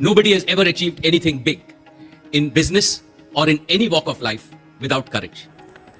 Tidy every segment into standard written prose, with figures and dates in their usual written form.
Nobody has ever achieved anything big in business or in any walk of life without courage.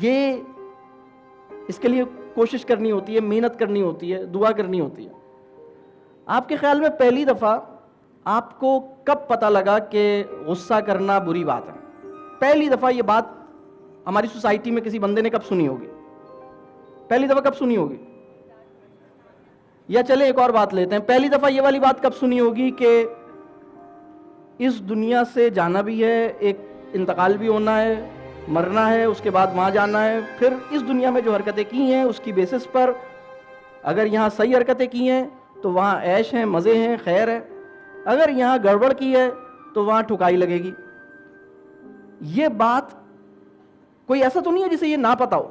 یہ اس کے لیے کوشش کرنی ہوتی ہے, محنت کرنی ہوتی ہے, دعا کرنی ہوتی ہے. آپ کے خیال میں پہلی دفعہ آپ کو کب پتہ لگا کہ غصہ کرنا بری بات ہے؟ پہلی دفعہ یہ بات ہماری سوسائٹی میں کسی بندے نے کب سنی ہوگی؟ پہلی دفعہ کب سنی ہوگی؟ یا چلے ایک اور بات لیتے ہیں, پہلی دفعہ یہ والی بات کب سنی ہوگی کہ اس دنیا سے جانا بھی ہے, ایک انتقال بھی ہونا ہے, مرنا ہے, اس کے بعد وہاں جانا ہے, پھر اس دنیا میں جو حرکتیں کی ہیں اس کی بیسس پر اگر یہاں صحیح حرکتیں کی ہیں تو وہاں عیش ہیں, مزے ہیں, خیر ہے, اگر یہاں گڑبڑ کی ہے تو وہاں ٹھکائی لگے گی. یہ بات کوئی ایسا تو نہیں ہے جسے یہ نہ پتا ہو,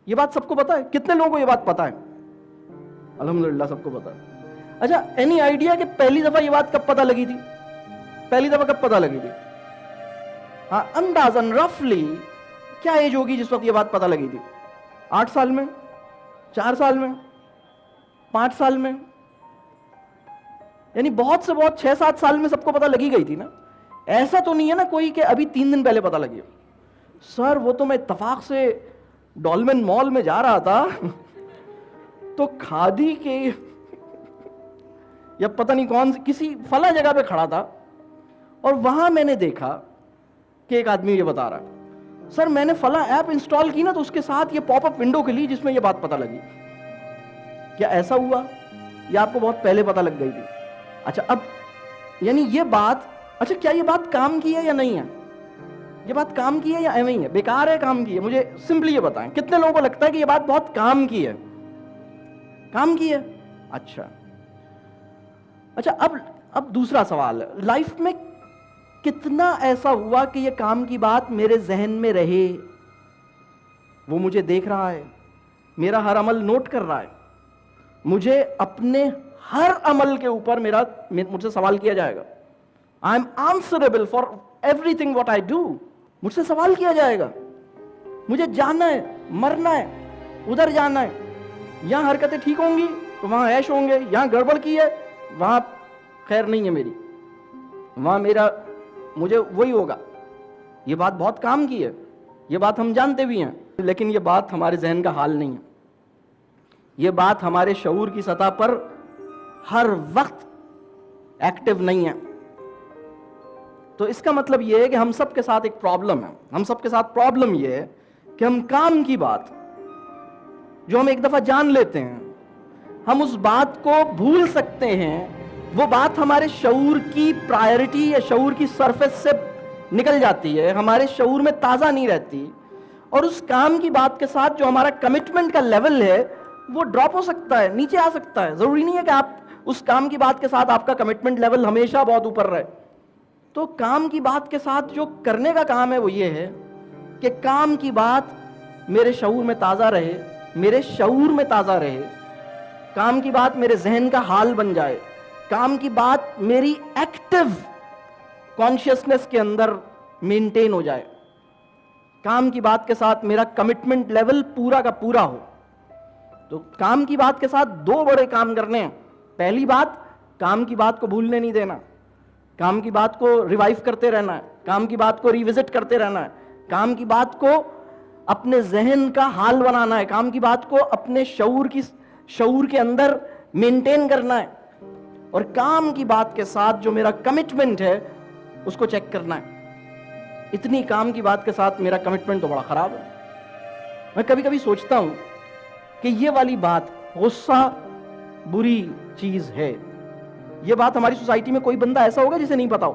یہ بات سب کو پتا ہے. کتنے لوگوں کو یہ بات پتا ہے؟ الحمدللہ سب کو پتا ہے. اچھا, اینی آئیڈیا کہ پہلی دفعہ یہ بات کب پتہ لگی تھی؟ پہلی دفعہ کب پتہ لگی تھی؟ ہاں, اندازاً رفلی کیا ایج ہوگی جس وقت یہ بات پتہ لگی تھی؟ 8 سال میں, 4 سال میں, 5 سال میں, یعنی بہت سے بہت 6-7 سال میں سب کو پتہ لگی گئی تھی نا. ایسا تو نہیں ہے نا کوئی کہ ابھی 3 دن پہلے پتہ لگی. سر وہ تو میں اتفاق سے ڈولمن مال میں جا رہا تھا تو کھادی کے یا پتہ نہیں کون سی کسی فلاں جگہ پہ کھڑا تھا اور وہاں میں نے دیکھا کہ ایک آدمی یہ بتا رہا ہے, سر میں نے فلاں ایپ انسٹال کی نا تو اس کے ساتھ یہ پاپ اپ ونڈو کھلی جس میں یہ بات پتہ لگی. کیا ایسا ہوا یا آپ کو بہت پہلے پتہ لگ گئی تھی؟ اچھا, اب یعنی یہ بات, اچھا کیا یہ بات کام کی ہے یا نہیں ہے؟ یہ بات کام کی ہے یا ایویں ہی ہے, بیکار ہے, کام کی ہے؟ مجھے سمپلی یہ بتائیں, کتنے لوگوں کو لگتا ہے کہ یہ بات بہت کام کی ہے؟ کام کی ہے. اچھا, اب دوسرا سوال ہے, لائف میں کتنا ایسا ہوا کہ یہ کام کی بات میرے ذہن میں رہے, وہ مجھے دیکھ رہا ہے, میرا ہر عمل نوٹ کر رہا ہے, مجھے اپنے ہر عمل کے اوپر مجھ سے سوال کیا جائے گا. I am answerable for everything what I do. مجھ سے سوال کیا جائے گا. مجھے جانا ہے, مرنا ہے, ادھر جانا ہے, یہاں حرکتیں ٹھیک ہوں گی تو وہاں عیش ہوں گے, یہاں گڑبڑ کی ہے وہاں خیر نہیں ہے میری, وہاں مجھے وہی ہوگا. یہ بات بہت کام کی ہے, یہ بات ہم جانتے بھی ہیں, لیکن یہ بات ہمارے ذہن کا حال نہیں ہے. یہ بات ہمارے شعور کی سطح پر ہر وقت ایکٹیو نہیں ہے. تو اس کا مطلب یہ ہے کہ ہم سب کے ساتھ ایک پرابلم ہے. ہم سب کے ساتھ پرابلم یہ ہے کہ ہم کام کی بات جو ہم ایک دفعہ جان لیتے ہیں, ہم اس بات کو بھول سکتے ہیں. وہ بات ہمارے شعور کی پرائرٹی یا شعور کی سرفیس سے نکل جاتی ہے, ہمارے شعور میں تازہ نہیں رہتی, اور اس کام کی بات کے ساتھ جو ہمارا کمٹمنٹ کا لیول ہے وہ ڈراپ ہو سکتا ہے, نیچے آ سکتا ہے. ضروری نہیں ہے کہ آپ اس کام کی بات کے ساتھ آپ کا کمٹمنٹ لیول ہمیشہ بہت اوپر رہے. تو کام کی بات کے ساتھ جو کرنے کا کام ہے وہ یہ ہے کہ کام کی بات میرے شعور میں تازہ رہے, میرے شعور میں تازہ رہے, کام کی بات میرے ذہن کا حال بن جائے, کام کی بات میری ایکٹیو کانشیسنس کے اندر مینٹین ہو جائے, کام کی بات کے ساتھ میرا کمٹمنٹ لیول پورا کا پورا ہو. تو کام کی بات کے ساتھ 2 بڑے کام کرنے ہیں. پہلی بات, کام کی بات کو بھولنے نہیں دینا, کام کی بات کو ریوائیو کرتے رہنا ہے, کام کی بات کو ریوزٹ کرتے رہنا ہے, کام کی بات کو اپنے ذہن کا حال بنانا ہے, کام کی بات کو اپنے شعور کے اندر مینٹین کرنا ہے, اور کام کی بات کے ساتھ جو میرا کمٹمنٹ ہے اس کو چیک کرنا ہے. اتنی کام کی بات کے ساتھ میرا کمٹمنٹ تو بڑا خراب ہے. میں کبھی کبھی سوچتا ہوں کہ یہ والی بات, غصہ بری چیز ہے, یہ بات ہماری سوسائٹی میں کوئی بندہ ایسا ہوگا جسے نہیں پتا ہو؟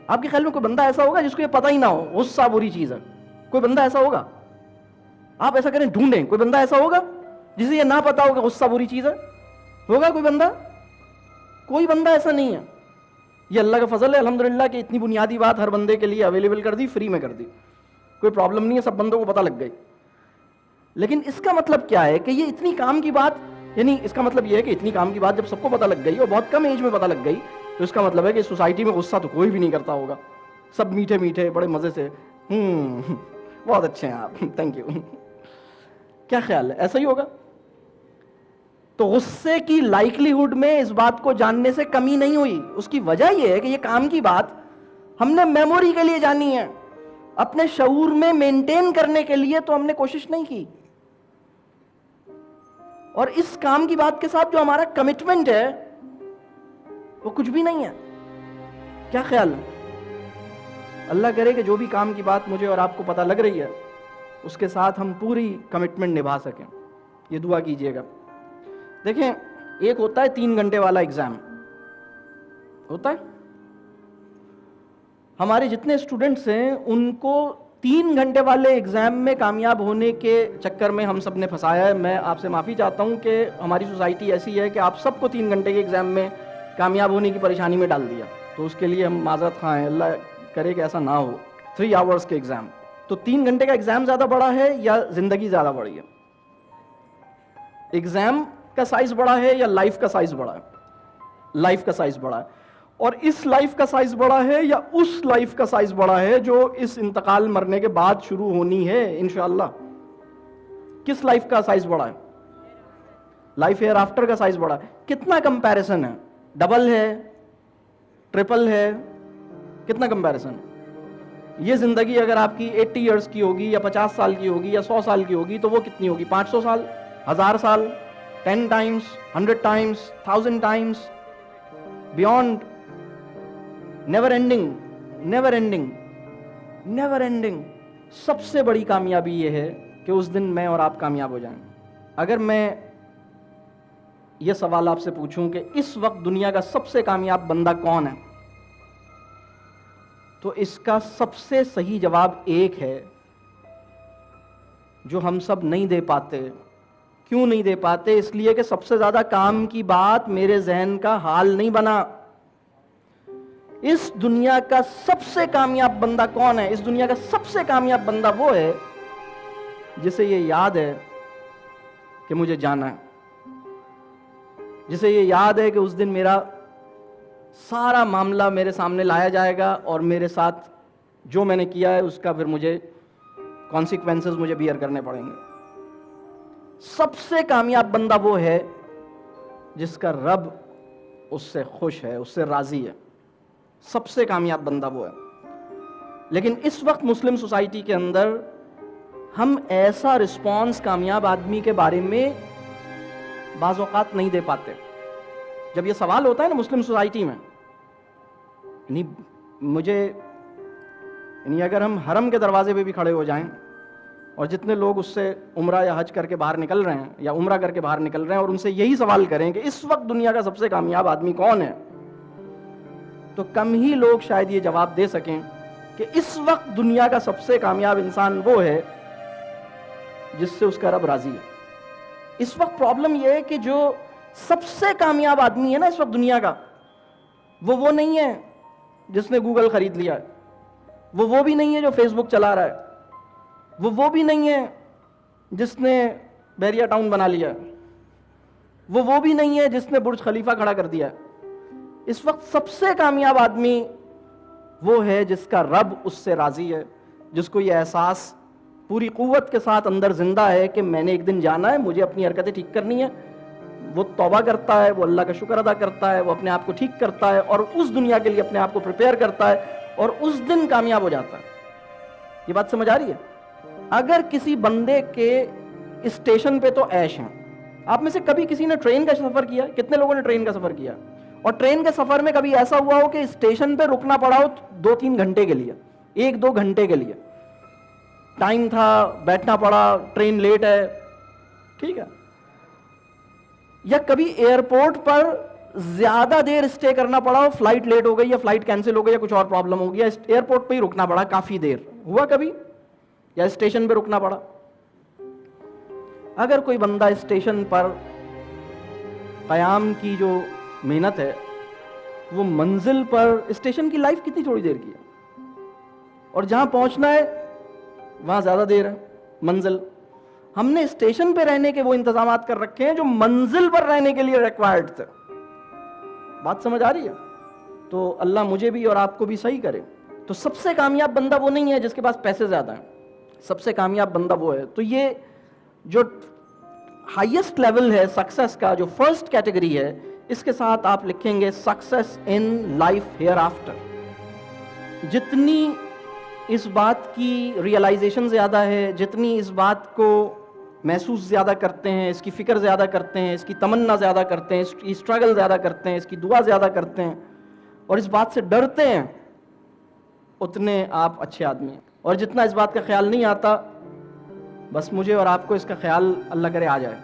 آپ کے خیال میں کوئی بندہ ایسا ہوگا جس کو یہ پتہ ہی نہ ہو غصہ بری چیز ہے؟ کوئی بندہ ایسا ہوگا؟ آپ ایسا کریں, ڈھونڈیں, کوئی بندہ ایسا ہوگا جسے یہ نہ پتا ہوگا غصہ بری چیز ہے؟ ہوگا کوئی بندہ؟ کوئی بندہ ایسا نہیں ہے. یہ اللہ کا فضل ہے الحمدللہ کہ اتنی بنیادی بات ہر بندے کے لیے اویلیبل کر دی, فری میں کر دی, کوئی پرابلم نہیں ہے, سب بندوں کو پتہ لگ گئی. لیکن اس کا مطلب کیا ہے کہ یہ اتنی کام کی بات, یعنی اس کا مطلب یہ ہے کہ اتنی کام کی بات جب سب کو پتہ لگ گئی اور بہت کم ایج میں پتہ لگ گئی, تو اس کا مطلب ہے کہ سوسائٹی میں غصہ تو کوئی بھی نہیں کرتا ہوگا, سب میٹھے میٹھے بڑے مزے سے, بہت اچھے ہیں آپ, تھینک یو. کیا خیال ہے, ایسا ہی ہوگا؟ تو غصے کی لائکلیہڈ میں اس بات کو جاننے سے کمی نہیں ہوئی. اس کی وجہ یہ ہے کہ یہ کام کی بات ہم نے میموری کے لیے جانی ہے, اپنے شعور میں مینٹین کرنے کے لیے تو ہم نے کوشش نہیں کی. اور اس کام کی بات کے ساتھ جو ہمارا کمٹمنٹ ہے وہ کچھ بھی نہیں ہے. کیا خیال ہے؟ اللہ کرے کہ جو بھی کام کی بات مجھے اور آپ کو پتہ لگ رہی ہے اس کے ساتھ ہم پوری کمٹمنٹ نبھا سکیں. یہ دعا کیجئے گا. دیکھیں، ایک ہوتا ہے 3 گھنٹے والا ایگزام ہوتا ہے. ہمارے جتنے اسٹوڈنٹس ہیں ان کو 3 گھنٹے والے ایگزام میں کامیاب ہونے کے چکر میں ہم سب نے پھنسایا ہے. میں آپ سے معافی چاہتا ہوں کہ ہماری سوسائٹی ایسی ہے کہ آپ سب کو 3 گھنٹے کے ایگزام میں کامیاب ہونے کی پریشانی میں ڈال دیا. تو اس کے لیے ہم معذرت خواہ ہیں. اللہ کرے کہ ایسا نہ ہو. 3 آورز کے ایگزام. تو 3 گھنٹے کا ایگزام زیادہ بڑا ہے یا زندگی زیادہ بڑی ہے؟ ایگزام کا سائز بڑا ہے یا لائف کا سائز بڑا ہے؟ لائف کا سائز بڑا ہے. اور اس لائف کا سائز بڑا ہے یا اس لائف کا سائز بڑا ہے جو اس انتقال مرنے کے بعد شروع ہونی ہے انشاءاللہ؟ کس لائف کا سائز بڑا ہے؟ لائف ہیئر آفٹر کا سائز بڑا ہے. کتنا کمپیریزن ہے؟ ڈبل ہے؟ ٹرپل ہے؟ کتنا کمپیریزن؟ یہ زندگی اگر آپ کی 80 ایئرز کی ہوگی یا 50 سال کی ہوگی یا 100 سال کی ہوگی تو وہ کتنی ہوگی؟ 500 سال؟ 1000 سال؟ 10 times? 100 times? 1000 times? Beyond. Never ending. Never ending. Never ending. سب سے بڑی کامیابی یہ ہے کہ اس دن میں اور آپ کامیاب ہو جائیں. اگر میں یہ سوال آپ سے پوچھوں کہ اس وقت دنیا کا سب سے کامیاب بندہ کون ہے، تو اس کا سب سے صحیح جواب ایک ہے جو ہم سب نہیں دے پاتے. کیوں نہیں دے پاتے؟ اس لیے کہ سب سے زیادہ کام کی بات میرے ذہن کا حال نہیں بنا. اس دنیا کا سب سے کامیاب بندہ کون ہے؟ اس دنیا کا سب سے کامیاب بندہ وہ ہے جسے یہ یاد ہے کہ مجھے جانا ہے، جسے یہ یاد ہے کہ اس دن میرا سارا معاملہ میرے سامنے لایا جائے گا اور میرے ساتھ جو میں نے کیا ہے اس کا پھر مجھے کانسیکوینسز مجھے بیئر کرنے پڑیں گے. سب سے کامیاب بندہ وہ ہے جس کا رب اس سے خوش ہے، اس سے راضی ہے. سب سے کامیاب بندہ وہ ہے. لیکن اس وقت مسلم سوسائٹی کے اندر ہم ایسا رسپانس کامیاب آدمی کے بارے میں بعض اوقات نہیں دے پاتے. جب یہ سوال ہوتا ہے نا مسلم سوسائٹی میں، اگر ہم حرم کے دروازے پہ بھی کھڑے ہو جائیں اور جتنے لوگ اس سے عمرہ یا حج کر کے باہر نکل رہے ہیں یا عمرہ کر کے باہر نکل رہے ہیں اور ان سے یہی سوال کریں کہ اس وقت دنیا کا سب سے کامیاب آدمی کون ہے، تو کم ہی لوگ شاید یہ جواب دے سکیں کہ اس وقت دنیا کا سب سے کامیاب انسان وہ ہے جس سے اس کا رب راضی ہے. اس وقت پرابلم یہ ہے کہ جو سب سے کامیاب آدمی ہے نا اس وقت دنیا کا، وہ نہیں ہے جس نے گوگل خرید لیا ہے، وہ بھی نہیں ہے جو فیس بک چلا رہا ہے، وہ بھی نہیں ہے جس نے بیریا ٹاؤن بنا لیا ہے، وہ بھی نہیں ہے جس نے برج خلیفہ کھڑا کر دیا ہے. اس وقت سب سے کامیاب آدمی وہ ہے جس کا رب اس سے راضی ہے، جس کو یہ احساس پوری قوت کے ساتھ اندر زندہ ہے کہ میں نے ایک دن جانا ہے، مجھے اپنی حرکتیں ٹھیک کرنی ہے. وہ توبہ کرتا ہے، وہ اللہ کا شکر ادا کرتا ہے، وہ اپنے آپ کو ٹھیک کرتا ہے اور اس دنیا کے لیے اپنے آپ کو پریپیئر کرتا ہے اور اس دن کامیاب ہو جاتا ہے. یہ بات سمجھ آ رہی ہے؟ اگر کسی بندے کے اسٹیشن پہ تو عیش ہیں. آپ میں سے کبھی کسی نے ٹرین کا سفر کیا؟ کتنے لوگوں نے ٹرین کا سفر کیا؟ اور ٹرین کے سفر میں کبھی ایسا ہوا ہو کہ اسٹیشن پہ رکنا پڑا ہو 2-3 گھنٹے کے لیے، 1-2 گھنٹے کے لیے ٹائم تھا، بیٹھنا پڑا، ٹرین لیٹ ہے، ٹھیک ہے؟ یا کبھی ایئرپورٹ پر زیادہ دیر اسٹے کرنا پڑا ہو، فلائٹ لیٹ ہو گئی یا فلائٹ کینسل ہو گئی یا کچھ اور پرابلم ہو گیا، ایئرپورٹ پہ ہی رکنا پڑا کافی دیر، ہوا کبھی؟ یا اسٹیشن پہ رکنا پڑا؟ اگر کوئی بندہ اسٹیشن پر قیام کی جو محنت ہے وہ منزل پر، اسٹیشن کی لائف کتنی تھوڑی دیر کی ہے اور جہاں پہنچنا ہے وہاں زیادہ دیر ہے منزل. ہم نے اسٹیشن پہ رہنے کے وہ انتظامات کر رکھے ہیں جو منزل پر رہنے کے لیے ریکوائرڈ تھے. بات سمجھ آ رہی ہے؟ تو اللہ مجھے بھی اور آپ کو بھی صحیح کرے. تو سب سے کامیاب بندہ وہ نہیں ہے جس کے پاس پیسے زیادہ ہیں، سب سے کامیاب بندہ وہ ہے. تو یہ جو ہائیسٹ لیول ہے سکسیس کا، جو فرسٹ کیٹیگری ہے، اس کے ساتھ آپ لکھیں گے success in life hereafter. جتنی اس بات کی ریئلائزیشن زیادہ ہے, جتنی اس بات کو محسوس زیادہ کرتے ہیں, اس کی فکر زیادہ کرتے ہیں, اس کی تمنا زیادہ کرتے ہیں, اس کی اسٹرگل زیادہ کرتے ہیں, اس کی دعا زیادہ کرتے ہیں اور اس بات سے ڈرتے ہیں, اتنے آپ اچھے آدمی ہیں. اور جتنا اس بات کا خیال نہیں آتا, بس مجھے اور آپ کو اس کا خیال اللہ کرے آ جائے.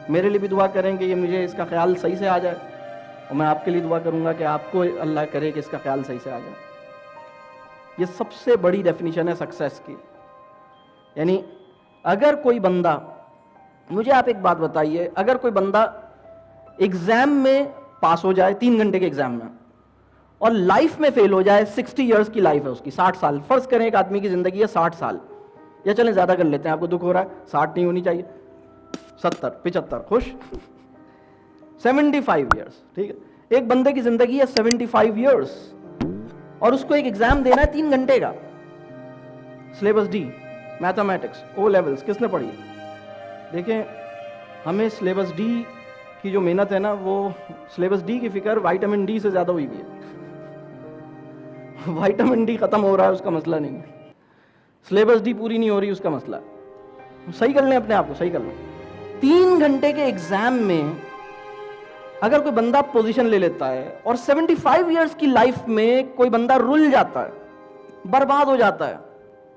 میرے لیے بھی دعا کریں کہ یہ مجھے اس کا خیال صحیح سے آ جائے, اور میں آپ کے لیے دعا کروں گا کہ آپ کو اللہ کرے کہ اس کا خیال صحیح سے آ جائے. یہ سب سے بڑی ڈیفینیشن ہے سکسیس کی. یعنی اگر کوئی بندہ, مجھے آپ ایک بات بتائیے, اگر کوئی بندہ ایگزام میں پاس ہو جائے 3 گھنٹے کے ایگزام میں, اور لائف میں فیل ہو جائے, 60 ایئرس کی لائف ہے اس کی, 60 سال, فرض کریں ایک آدمی کی زندگی ہے 60 سال, یا چلیں زیادہ کر لیتے ہیں, آپ کو دکھ ہو رہا ہے, 60 نہیں ہونی چاہیے, 70 75 خوش, 75 ایئرس, ٹھیک ہے. ایک بندے کی زندگی ہے 75 ایئرس, اور اس کو ایک ایگزام دینا ہے 3 گھنٹے کا, syllabus D, mathematics, O levels, کس نے پڑھی ہے؟ دیکھیں, ہمیں سلیبس ڈی کی جو محنت ہے نا, وہ سلیبس ڈی کی فکر وائٹامن ڈی سے زیادہ ہوئی بھی ہے. وائٹامن ڈی ختم ہو رہا ہے اس کا مسئلہ نہیں ہے, سلیبس ڈی پوری نہیں ہو رہی اس کا مسئلہ. صحیح کر لیں اپنے آپ کو, صحیح کر لیں. 3 گھنٹے کے ایگزام میں اگر کوئی بندہ پوزیشن لے لیتا ہے, اور 75 ایئرس کی لائف میں کوئی بندہ رل جاتا ہے, برباد ہو جاتا ہے,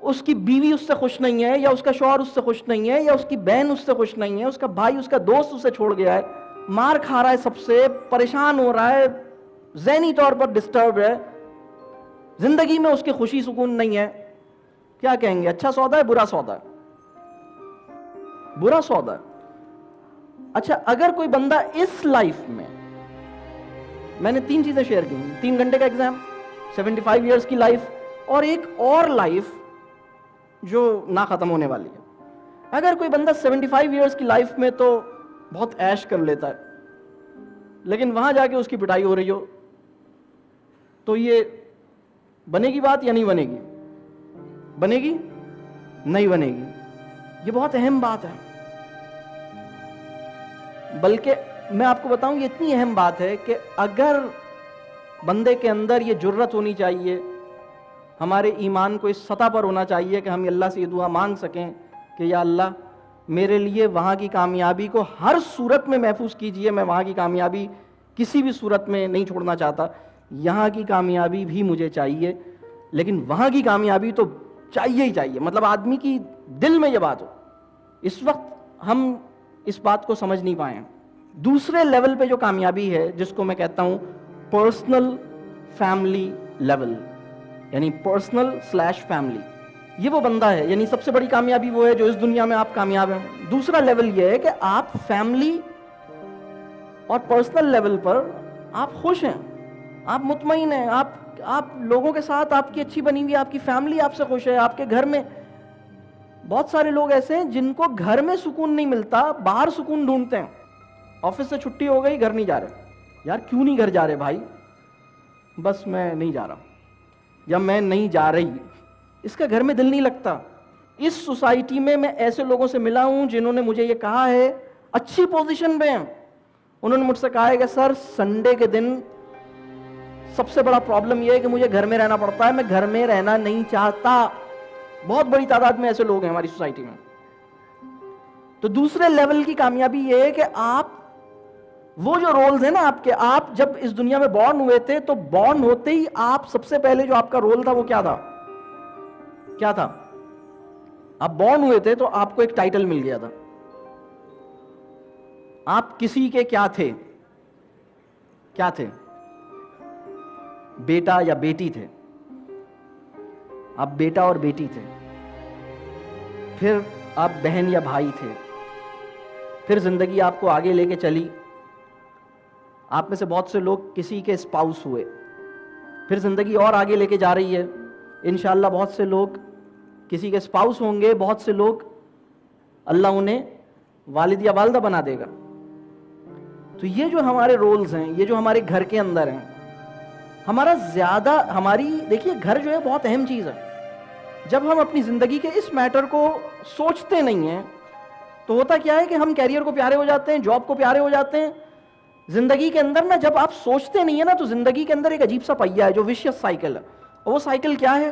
اس کی بیوی اس سے خوش نہیں ہے, یا اس کا شوہر اس سے خوش نہیں ہے, یا اس کی بہن اس سے خوش نہیں ہے, اس کا بھائی, اس کا دوست اسے چھوڑ گیا ہے, مار کھا رہا ہے سب سے, پریشان ہو رہا ہے, ذہنی طور پر ڈسٹرب ہے, زندگی میں اس کی خوشی سکون نہیں ہے, کیا کہیں گے؟ اچھا سودا ہے, برا سودا ہے؟ برا سودا ہے. اچھا, اگر کوئی بندہ اس لائف میں نے 3 چیزیں شیئر کی, 3 گھنٹے کا ایگزام, 75 ایئرس کی لائف, اور ایک اور لائف جو نہ ختم ہونے والی ہے. اگر کوئی بندہ 75 ایئرس کی لائف میں تو بہت عیش کر لیتا ہے, لیکن وہاں جا کے اس کی پٹائی ہو رہی ہو, تو یہ بنے گی بات یا نہیں بنے گی؟ بنے گی؟ نہیں بنے گی. یہ بہت اہم بات ہے. بلکہ میں آپ کو بتاؤں, یہ اتنی اہم بات ہے کہ اگر بندے کے اندر یہ جرت ہونی چاہیے, ہمارے ایمان کو اس سطح پر ہونا چاہیے کہ ہم اللہ سے یہ دعا مانگ سکیں کہ یا اللہ میرے لیے وہاں کی کامیابی کو ہر صورت میں محفوظ کیجئے, میں وہاں کی کامیابی کسی بھی صورت میں نہیں چھوڑنا چاہتا, یہاں کی کامیابی بھی مجھے چاہیے, لیکن وہاں کی کامیابی تو چاہیے ہی چاہیے. مطلب آدمی کی دل میں یہ بات ہو. اس وقت ہم اس بات کو سمجھ نہیں پائے. دوسرے لیول پہ جو کامیابی ہے, جس کو میں کہتا ہوں پرسنل فیملی لیول, یعنی پرسنل / فیملی, یہ وہ بندہ ہے, یعنی سب سے بڑی کامیابی وہ ہے جو اس دنیا میں آپ کامیاب ہیں. دوسرا لیول یہ ہے کہ آپ فیملی اور پرسنل لیول پر آپ خوش ہیں, آپ مطمئن ہیں, آپ لوگوں کے ساتھ آپ کی اچھی بنی ہوئی, آپ کی فیملی آپ سے خوش ہے, آپ کے گھر میں. بہت سارے لوگ ایسے ہیں جن کو گھر میں سکون نہیں ملتا, باہر سکون ڈھونڈتے ہیں. آفس سے چھٹی ہو گئی, گھر نہیں جا رہے. یار کیوں نہیں گھر جا رہے بھائی؟ بس میں نہیں جا رہا, یا میں نہیں جا رہی, اس کا گھر میں دل نہیں لگتا. اس سوسائٹی میں ایسے لوگوں سے ملا ہوں جنہوں نے مجھے یہ کہا ہے, اچھی پوزیشن پہ ہیں, انہوں نے مجھ سے کہا ہے کہ سر سنڈے کے دن سب سے بڑا پرابلم یہ ہے کہ مجھے گھر میں رہنا پڑتا ہے, میں گھر میں رہنا نہیں چاہتا. بہت بڑی تعداد میں ایسے لوگ ہیں ہماری سوسائٹی میں. تو دوسرے لیول کی کامیابی یہ ہے کہ آپ وہ جو رولز ہیں نا آپ کے, آپ جب اس دنیا میں بورن ہوئے تھے تو بورن ہوتے ہی آپ سب سے پہلے جو آپ کا رول تھا وہ کیا تھا؟ کیا تھا؟ آپ بورن ہوئے تھے تو آپ کو ایک ٹائٹل مل گیا تھا. آپ کسی کے کیا تھے؟ کیا تھے؟ بیٹا یا بیٹی تھے. آپ بیٹا اور بیٹی تھے. پھر آپ بہن یا بھائی تھے. پھر زندگی آپ کو آگے لے کے چلی. آپ میں سے بہت سے لوگ کسی کے اسپاؤس ہوئے. پھر زندگی اور آگے لے کے جا رہی ہے. انشاءاللہ بہت سے لوگ کسی کے اسپاؤس ہوں گے, بہت سے لوگ اللہ انہیں والد یا والدہ بنا دے گا. تو یہ جو ہمارے رولز ہیں, یہ جو ہمارے گھر کے اندر ہیں, ہمارا زیادہ دیکھیے گھر جو ہے بہت اہم چیز ہے. جب ہم اپنی زندگی کے اس میٹر کو سوچتے نہیں ہیں تو ہوتا کیا ہے کہ ہم کیریئر کو پیارے ہو جاتے ہیں, جاب کو پیارے ہو جاتے ہیں. زندگی کے اندر نا جب آپ سوچتے نہیں ہیں نا تو زندگی کے اندر ایک عجیب سا پہیہ ہے جو وشیس سائیکل ہے. اور وہ سائیکل کیا ہے؟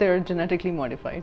they're genetically modified.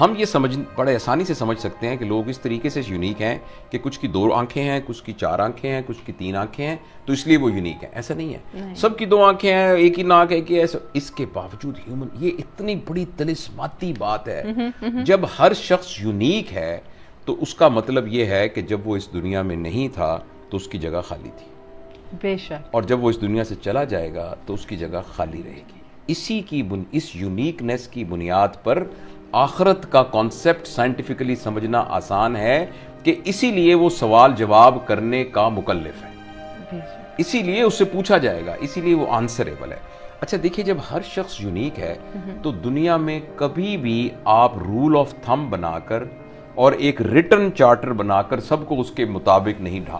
ہم یہ بڑے آسانی سے سمجھ سکتے ہیں کہ لوگ اس طریقے سے یونیک ہیں کہ کچھ کی 2 آنکھیں ہیں, کچھ کی 4 آنکھیں ہیں, کچھ کی 3 آنکھیں ہیں, تو اس لیے وہ یونیک ہیں. ایسا نہیں ہے, سب کی 2 آنکھیں ہیں, ایک ہی ناک ہے کہ ایسا. اس کے باوجود ہیومن, یہ اتنی بڑی طلسماتی بات ہے. جب ہر شخص یونیک ہے تو اس کا مطلب یہ ہے کہ جب وہ اس دنیا میں نہیں تھا تو اس کی جگہ خالی تھی, بے شک, اور جب وہ اس دنیا سے چلا جائے گا تو اس کی جگہ خالی رہے گی. اس یونیکنیس کی بنیاد پر آخرت کا کانسیپٹ سائنٹیفکلی سمجھنا آسان ہے کہ اسی لیے وہ سوال جواب کرنے کا مکلف ہے, اسی لیے اس سے پوچھا جائے گا, اسی لیے وہ آنسریبل ہے. اچھا دیکھیے, جب ہر شخص یونیک ہے تو دنیا میں کبھی بھی آپ رول آف تھم بنا کر اور ایک ریٹن چارٹر بنا کر سب کو اس کے مطابق نہیں ڈھا.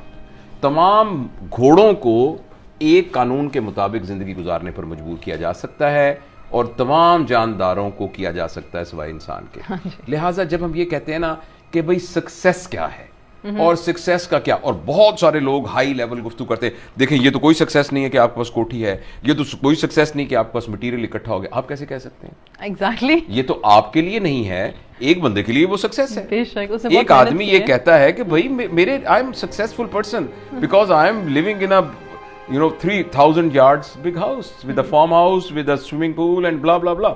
تمام گھوڑوں کو ایک قانون کے مطابق زندگی گزارنے پر مجبور کیا جا سکتا ہے, اور تمام جانداروں کو کیا جا سکتا ہے سوائے انسان کے. لہٰذا جب ہم یہ کہتے ہیں نا کہ بھئی سکسیس کیا ہے اور سکسیس کا کیا, اور بہت سارے لوگ ہائی لیول گفتگو کرتے ہیں, دیکھیں یہ تو کوئی سکسیس نہیں ہے کہ آپ کے پاس کوٹھی ہے, یہ تو کوئی سکسیس نہیں کہ آپ کے پاس مٹیریل اکٹھا ہو گیا. آپ کیسے کہہ سکتے ہیں؟ ایگزیکٹلی, یہ تو آپ کے لیے نہیں ہے, ایک بندے کے لیے وہ سکسیس ہے. بے شک, ایک آدمی یہ کہتا ہے کہ بھئی میرے I am successful person because I am living in 3,000 yards big house with a farm house with a swimming pool and blah blah blah.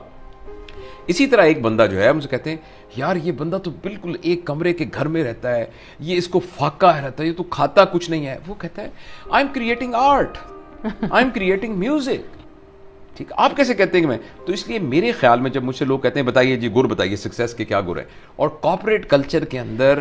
اسی طرح ایک بندہ جو ہے ہم سے کہتے ہیں یار یہ بندہ تو بالکل ایک کمرے کے گھر میں رہتا ہے, یہ اس کو فاقہ رہتا ہے, یہ تو کھاتا کچھ نہیں ہے. وہ کہتا ہے I am creating art, I am creating music. ٹھیک, آپ کیسے کہتے ہیں کہ میں؟ تو اس لیے میرے خیال میں جب مجھ سے لوگ کہتے ہیں بتائیے جی گر بتائیے سکسیس کے کیا گر ہے, اور کارپوریٹ کلچر کے اندر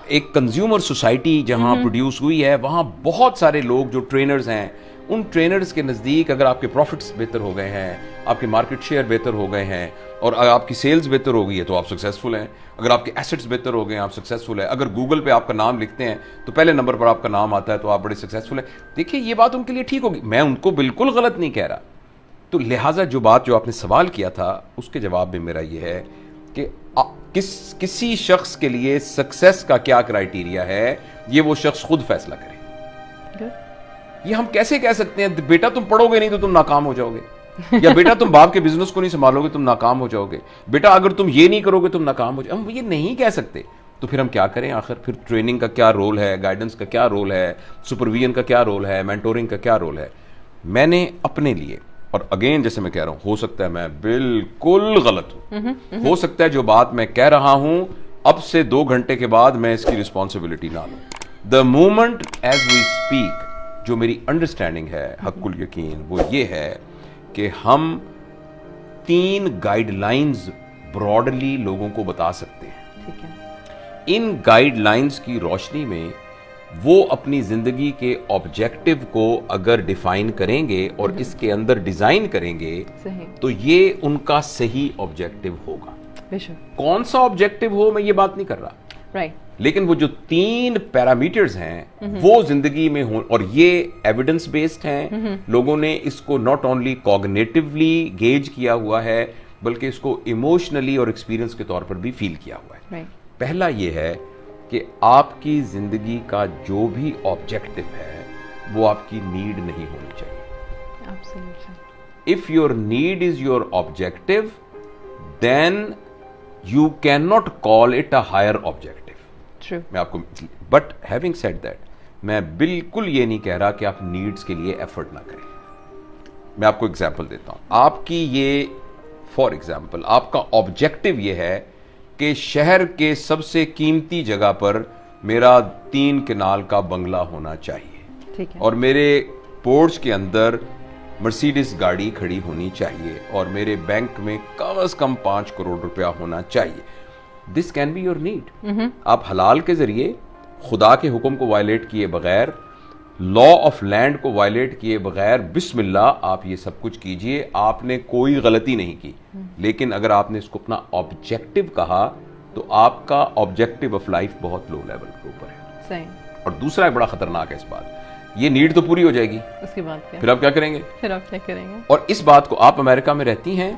ایک کنزیومر سوسائٹی جہاں پروڈیوس ہوئی ہے, وہاں بہت سارے لوگ جو ٹرینرز ہیں, ان ٹرینرز کے نزدیک اگر آپ کے پروفٹس بہتر ہو گئے ہیں, آپ کے مارکیٹ شیئر بہتر ہو گئے ہیں, اور اگر آپ کی سیلز بہتر ہو گئی ہے تو آپ سکسیسفل ہیں. اگر آپ کے ایسٹس بہتر ہو گئے ہیں آپ سکسیسفل ہیں. اگر گوگل پہ آپ کا نام لکھتے ہیں تو پہلے نمبر پر آپ کا نام آتا ہے تو آپ بڑے سکسیسفل ہیں. دیکھیے یہ بات ان کے لیے ٹھیک ہوگی, میں ان کو بالکل غلط نہیں کہہ رہا. تو لہٰذا جو آپ نے سوال کیا تھا اس کے جواب میں میرا یہ ہے کہ کسی شخص کے لیے سکسیس کا کیا کرائیٹیریا ہے, یہ وہ شخص خود فیصلہ کرے. یہ ہم کیسے کہہ سکتے ہیں بیٹا تم پڑھو گے نہیں تو تم ناکام ہو جاؤ گے, یا بیٹا تم باپ کے بزنس کو نہیں سنبھالو گے تم ناکام ہو جاؤ گے, بیٹا اگر تم یہ نہیں کرو گے تم ناکام ہو جاؤ. ہم یہ نہیں کہہ سکتے. تو پھر ہم کیا کریں آخر؟ پھر ٹریننگ کا کیا رول ہے, گائیڈنس کا کیا رول ہے, سپرویژن کا کیا رول ہے, مینٹورنگ کا کیا رول ہے؟ میں نے اپنے لیے, اور اگین جیسے میں کہہ رہا ہوں, ہو سکتا ہے میں بالکل غلط ہوں, ہو سکتا ہے جو بات میں کہہ رہا ہوں اب سے 2 گھنٹے کے بعد میں اس کی رسپانسبلٹی نہ لوں. The moment as we speak جو میری انڈرسٹینڈنگ ہے حق الیقین وہ یہ ہے کہ ہم 3 گائیڈ لائنز براڈلی لوگوں کو بتا سکتے ہیں. ان گائیڈ لائنز کی روشنی میں وہ اپنی زندگی کے آبجیکٹو کو اگر ڈیفائن کریں گے اور اس کے اندر ڈیزائن کریں گے تو یہ ان کا صحیح آبجیکٹو ہوگا. کون سا آبجیکٹو ہو میں یہ بات نہیں کر رہا, لیکن وہ جو 3 پیرامیٹرز ہیں وہ زندگی میں ہوں, اور یہ ایویڈنس بیسڈ ہیں. لوگوں نے اس کو ناٹ اونلی کوگنیٹیولی گیج کیا ہوا ہے بلکہ اس کو ایموشنلی اور ایکسپیرینس کے طور پر بھی فیل کیا ہوا ہے. پہلا یہ ہے کہ آپ کی زندگی کا جو بھی آبجیکٹو ہے وہ آپ کی نیڈ نہیں ہونی چاہیے. If your need is your objective, then you cannot call it a higher objective. True. میں آپ کو but having said that میں بالکل یہ نہیں کہہ رہا کہ آپ نیڈز کے لیے ایفرٹ نہ کریں. میں آپ کو ایگزامپل دیتا ہوں. آپ کی یہ فار ایگزامپل آپ کا آبجیکٹو یہ ہے کہ شہر کے سب سے قیمتی جگہ پر میرا 3 کنال کا بنگلہ ہونا چاہیے, اور میرے پورچ کے اندر مرسیڈس گاڑی کھڑی ہونی چاہیے, اور میرے بینک میں کم از کم 5 کروڑ روپیہ ہونا چاہیے. This can be your need. آپ حلال کے ذریعے خدا کے حکم کو وائلیٹ کیے بغیر, لا آف لینڈ کو وائلیٹ کیے بغیر, بسم اللہ آپ یہ سب کچھ کیجئے, آپ نے کوئی غلطی نہیں کی. لیکن اگر آپ نے اس کو اپنا آبجیکٹو کہا تو آپ کا آبجیکٹو آف لائف بہت لو لیول کے اوپر ہے. اور دوسرا ایک بڑا خطرناک ہے اس بات, یہ نیڈ تو پوری ہو جائے گی, اس کے بعد پھر آپ کیا کریں گے؟ اور اس بات کو آپ امریکہ میں رہتی ہیں,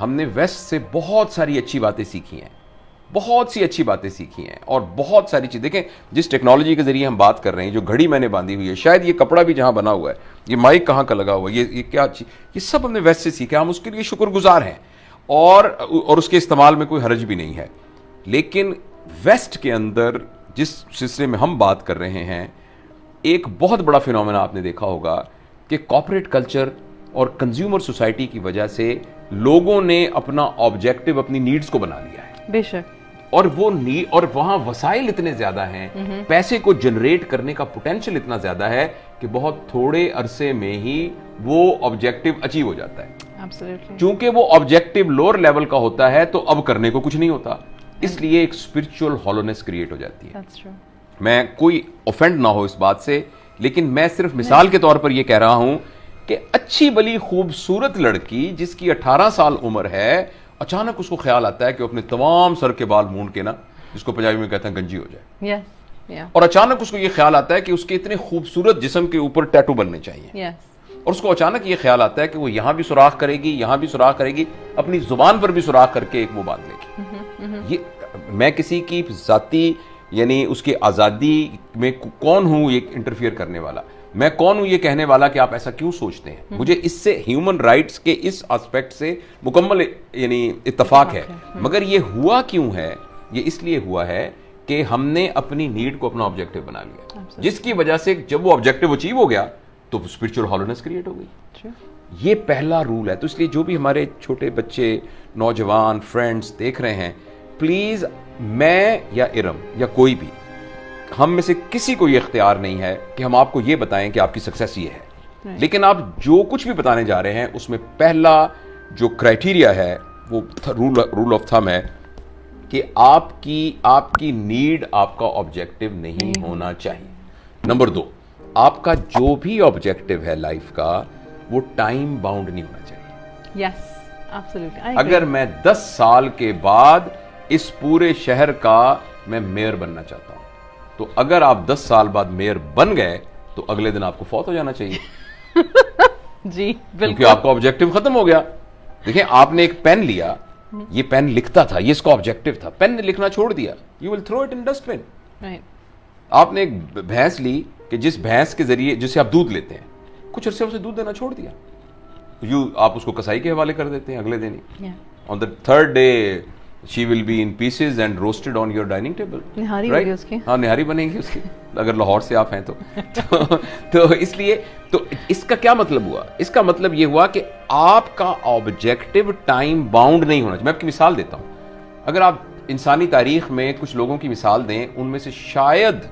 ہم نے ویسٹ سے بہت ساری اچھی باتیں سیکھی ہیں, بہت سی اچھی باتیں سیکھی ہیں, اور بہت ساری چیز دیکھیں جس ٹیکنالوجی کے ذریعے ہم بات کر رہے ہیں, جو گھڑی میں نے باندھی ہوئی ہے, شاید یہ کپڑا بھی جہاں بنا ہوا ہے, یہ مائک کہاں کا لگا ہوا ہے, یہ کیا چیز, یہ سب ہم نے ویسٹ سے سیکھا, ہم اس کے لیے شکر گزار ہیں. اور اس کے استعمال میں کوئی حرج بھی نہیں ہے. لیکن ویسٹ کے اندر جس سلسلے میں ہم بات کر رہے ہیں, ایک بہت بڑا فینومینا آپ نے دیکھا ہوگا کہ کارپوریٹ کلچر اور کنزیومر سوسائٹی کی وجہ سے لوگوں نے اپنا آبجیکٹو اپنی نیڈز کو بنا لیا ہے. بے شک. اور وہ اور وہاں وسائل اتنے زیادہ ہیں, پیسے کو جنریٹ کرنے کا پوٹینشیل اتنا زیادہ ہے کہ بہت تھوڑے عرصے میں ہی وہ آبجیکٹو اچیو ہو جاتا ہے. چونکہ وہ آبجیکٹو لوور لیول کا ہوتا ہے تو اب کرنے کو کچھ نہیں ہوتا, اس لیے ایک اسپرچل ہالونیس کریٹ ہو جاتی ہے. میں کوئی اوفینڈ نہ ہو اس بات سے, لیکن میں صرف مثال کے طور پر یہ کہہ رہا ہوں کہ اچھی بلی خوبصورت لڑکی جس کی 18 سال عمر ہے, اچانک اس کو خیال آتا ہے کہ اپنے تمام سر کے بال مونڈ کے نا, جس کو پنجابی میں کہتے ہیں گنجی ہو جائے. اور اچانک اس کو یہ خیال آتا ہے کہ اس کے اتنے خوبصورت جسم کے اوپر ٹیٹو بننے چاہیے. اور اس کو اچانک یہ خیال آتا ہے کہ وہ یہاں بھی سوراخ کرے گی, یہاں بھی سوراخ کرے گی, اپنی زبان پر بھی سوراخ کر کے ایک وہ باندھ لے گی. یہ میں کسی کی ذاتی یعنی اس کی آزادی میں کون ہوں یہ انٹرفیئر کرنے والا, میں کون ہوں یہ کہنے والا کہ آپ ایسا کیوں سوچتے ہیں. مجھے اس سے ہیومن رائٹس کے اس آسپیکٹ سے مکمل یعنی اتفاق ہے. مگر یہ ہوا کیوں ہے؟ یہ اس لیے ہوا ہے کہ ہم نے اپنی نیڈ کو اپنا آبجیکٹو بنا لیا, جس کی وجہ سے جب وہ آبجیکٹو اچیو ہو گیا تو اسپرچل ہالونیس کریٹ ہو گئی. یہ پہلا رول ہے. تو اس لیے جو بھی ہمارے چھوٹے بچے, نوجوان, فرینڈز دیکھ رہے ہیں, پلیز میں یا ارم یا کوئی بھی, ہم میں سے کسی کو یہ اختیار نہیں ہے کہ ہم آپ کو یہ بتائیں کہ آپ کی سکسیس یہ ہے. لیکن آپ جو کچھ بھی بتانے جا رہے ہیں اس میں پہلا جو کرائٹیریا ہے وہ رول آف تھم ہے کہ آپ کی نیڈ آپ کا آبجیکٹو نہیں ہونا چاہیے. نمبر 2, آپ کا جو بھی آبجیکٹو ہے لائف کا وہ ٹائم باؤنڈ نہیں ہونا چاہیے. اگر میں 10 سال کے بعد اس پورے شہر کا میں میئر بننا چاہتا ہوں, تو اگر آپ 10 سال بعد میئر بن گئے تو اگلے دن آپ کو فوت ہو جانا چاہیے. جی کیونکہ آپ کا آبجیکٹو ختم ہو گیا. دیکھیں, آپ نے ایک پین لیا, یہ پین لکھتا تھا, یہ اس کا آبجیکٹو تھا, پین نے لکھنا چھوڑ دیا, you will throw it in dustbin. آپ نے ایک بھینس لی کہ جس بھینس کے ذریعے جسے آپ دودھ لیتے ہیں, کچھ عرصے اسے دودھ دینا چھوڑ دیا, آپ اس کو کسائی کے حوالے کر دیتے ہیں اگلے دن ہی. On the third day she will be in pieces and roasted on your dining table. Nihari ہوگی اس کی. ہاں, نہاری بنے گی اس کی, اگر لاہور سے آپ ہیں تو اس لیے تو اس کا کیا مطلب ہوا؟ اس کا مطلب یہ ہوا کہ آپ کا آبجیکٹو ٹائم باؤنڈ نہیں ہونا چاہیے. میں آپ کی مثال دیتا ہوں. اگر آپ انسانی تاریخ میں کچھ لوگوں کی مثال دیں, ان میں سے شاید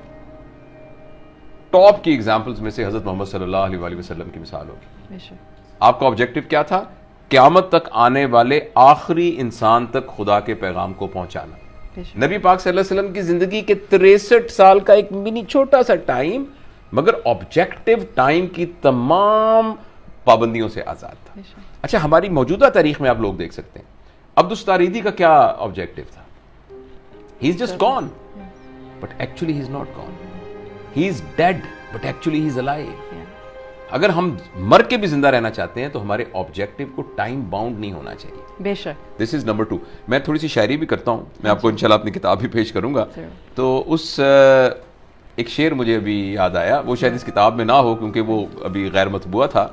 ٹاپ کی ایگزامپلز میں سے حضرت محمد صلی اللہ علیہ وسلم کی مثال ہوگی. آپ کا آبجیکٹو کیا تھا؟ قیامت تک آنے والے آخری انسان تک خدا کے پیغام کو پہنچانا. نبی پاک صلی اللہ علیہ وسلم کی زندگی کے 63 سال کا ایک منی چھوٹا سا ٹائم, مگر آبجیکٹو ٹائم کی تمام پابندیوں سے آزاد تھا. اچھا, ہماری موجودہ تاریخ میں آپ لوگ دیکھ سکتے ہیں, عبدالستاریدی کا کیا آبجیکٹو تھا؟ He is just gone, but actually he is not gone. He is dead, but actually he is alive. اگر ہم مر کے بھی زندہ رہنا چاہتے ہیں تو ہمارے آبجیکٹو کو ٹائم باؤنڈ نہیں ہونا چاہیے. بے شک. دس از نمبر 2. میں تھوڑی سی شاعری بھی کرتا ہوں, میں آپ کو انشاءاللہ اپنی کتاب بھی پیش کروں گا. تو اس ایک شعر مجھے ابھی یاد آیا, وہ شاید اس کتاب میں نہ ہو کیونکہ وہ ابھی غیر مطبوعہ تھا.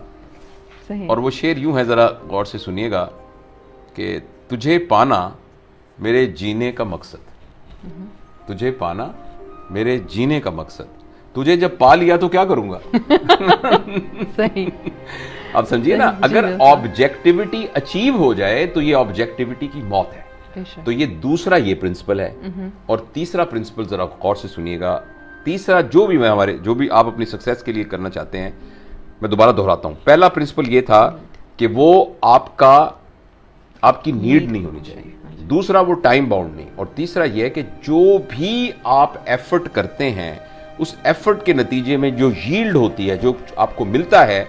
اور وہ شعر یوں ہے, ذرا غور سے سنیے گا, کہ تجھے پانا میرے جینے کا مقصد, تجھے پانا میرے جینے کا مقصد, تجھے جب پا لیا تو کیا کروں گا. صحیح. آپ سمجھیے نا, اگر آبجیکٹیوٹی اچیو ہو جائے تو یہ آبجیکٹیوٹی کی موت ہے. تو یہ دوسرا یہ پرنسپل ہے. اور تیسرا پرنسپل ذرا غور سے سنیے گا. تیسرا جو بھی آپ اپنی سکسیس کے لیے کرنا چاہتے ہیں, میں دوبارہ دہراتا ہوں, پہلا پرنسپل یہ تھا کہ وہ آپ کی نیڈ نہیں ہونی چاہیے. دوسرا وہ ٹائم باؤنڈ نہیں. اور تیسرا یہ ہے کہ جو بھی آپ ایفرٹ کرتے ہیں اس ایفرٹ کے نتیجے میں جو ییلڈ ہوتی ہے, جو آپ کو ملتا ہے,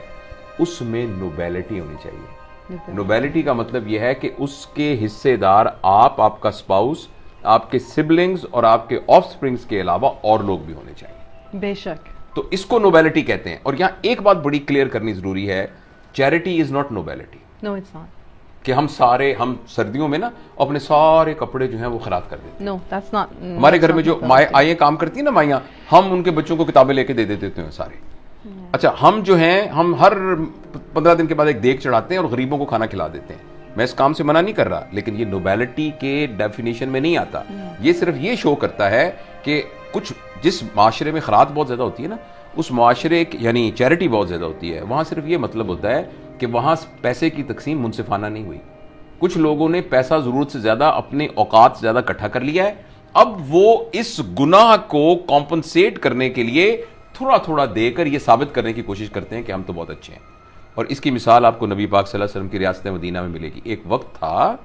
اس میں نوبیلٹی ہونی چاہیے. نوبیلٹی کا مطلب یہ ہے کہ اس کے حصے دار آپ کا اسپاؤس, آپ کے سبلنگز اور آپ کے آف سپرنگز کے علاوہ اور لوگ بھی ہونے چاہیے. بے شک. تو اس کو نوبیلٹی کہتے ہیں. اور یہاں ایک بات بڑی کلیئر کرنی ضروری ہے, charity is not nobility. No it's not. کہ ہم سردیوں میں نا اپنے سارے کپڑے جو ہیں وہ خراب کر دیتے ہیں. No, that's not. ہمارے گھر میں جو آئیں کام کرتی ہیں نا مائیاں, ہم ان کے بچوں کو کتابیں لے کے دے دیتے ہیں سارے. اچھا, ہم جو ہیں ہم ہر 15 دن کے بعد ایک دیگ چڑھاتے ہیں اور غریبوں کو کھانا کھلا دیتے ہیں. میں اس کام سے منع نہیں کر رہا, لیکن یہ نوبیلٹی کے ڈیفینیشن میں نہیں آتا. یہ صرف یہ شو کرتا ہے کہ کچھ جس معاشرے میں خیرات بہت زیادہ ہوتی ہے نا, اس معاشرے یعنی چیریٹی بہت زیادہ ہوتی ہے, وہاں صرف یہ مطلب ہوتا ہے کہ وہاں پیسے کی تقسیم منصفانہ نہیں ہوئی. کچھ لوگوں نے پیسہ ضرورت سے زیادہ اپنے اوقات سے زیادہ اکٹھا کر لیا ہے, اب وہ اس گناہ کو کمپنسیٹ کرنے کے لیے تھوڑا تھوڑا دے کر یہ ثابت کرنے کی کوشش کرتے ہیں کہ ہم تو بہت اچھے ہیں. اور اس کی مثال آپ کو نبی پاک صلی اللہ علیہ وسلم کی ریاست مدینہ میں ملے گی. ایک وقت تھا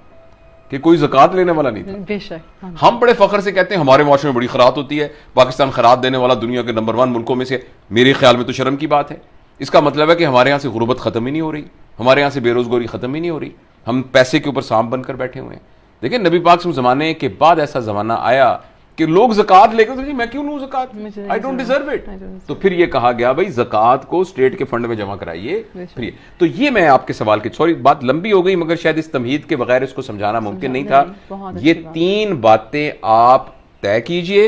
کہ کوئی زکوٰۃ لینے والا نہیں تھا. بے شک. ہم بڑے فخر سے کہتے ہیں ہمارے معاشرے میں بڑی خیرات ہوتی ہے, پاکستان خیرات دینے والا دنیا کے نمبر 1 ملکوں میں سے. میرے خیال میں تو شرم کی بات ہے. اس کا مطلب ہے کہ ہمارے یہاں سے غربت ختم ہی نہیں ہو رہی, ہمارے یہاں سے بے روزگاری ختم ہی نہیں ہو رہی, ہم پیسے کے اوپر سانپ بن کر بیٹھے ہوئے ہیں. دیکھیں نبی پاک صلی اللہ علیہ وسلم زمانے کے بعد ایسا زمانہ آیا کہ لوگ زکوٰۃ لے کر میں کیوں لوں زکوٰۃ, آئی ڈونٹ ڈیزرو اٹ. تو پھر یہ کہا گیا بھائی زکوٰۃ کو اسٹیٹ کے فنڈ میں جمع کرائیے. تو یہ میں آپ کے سوال کی, سوری بات لمبی ہو گئی مگر شاید اس تمہید کے بغیر اس کو سمجھانا ممکن نہیں تھا. یہ 3 باتیں آپ طے کیجئے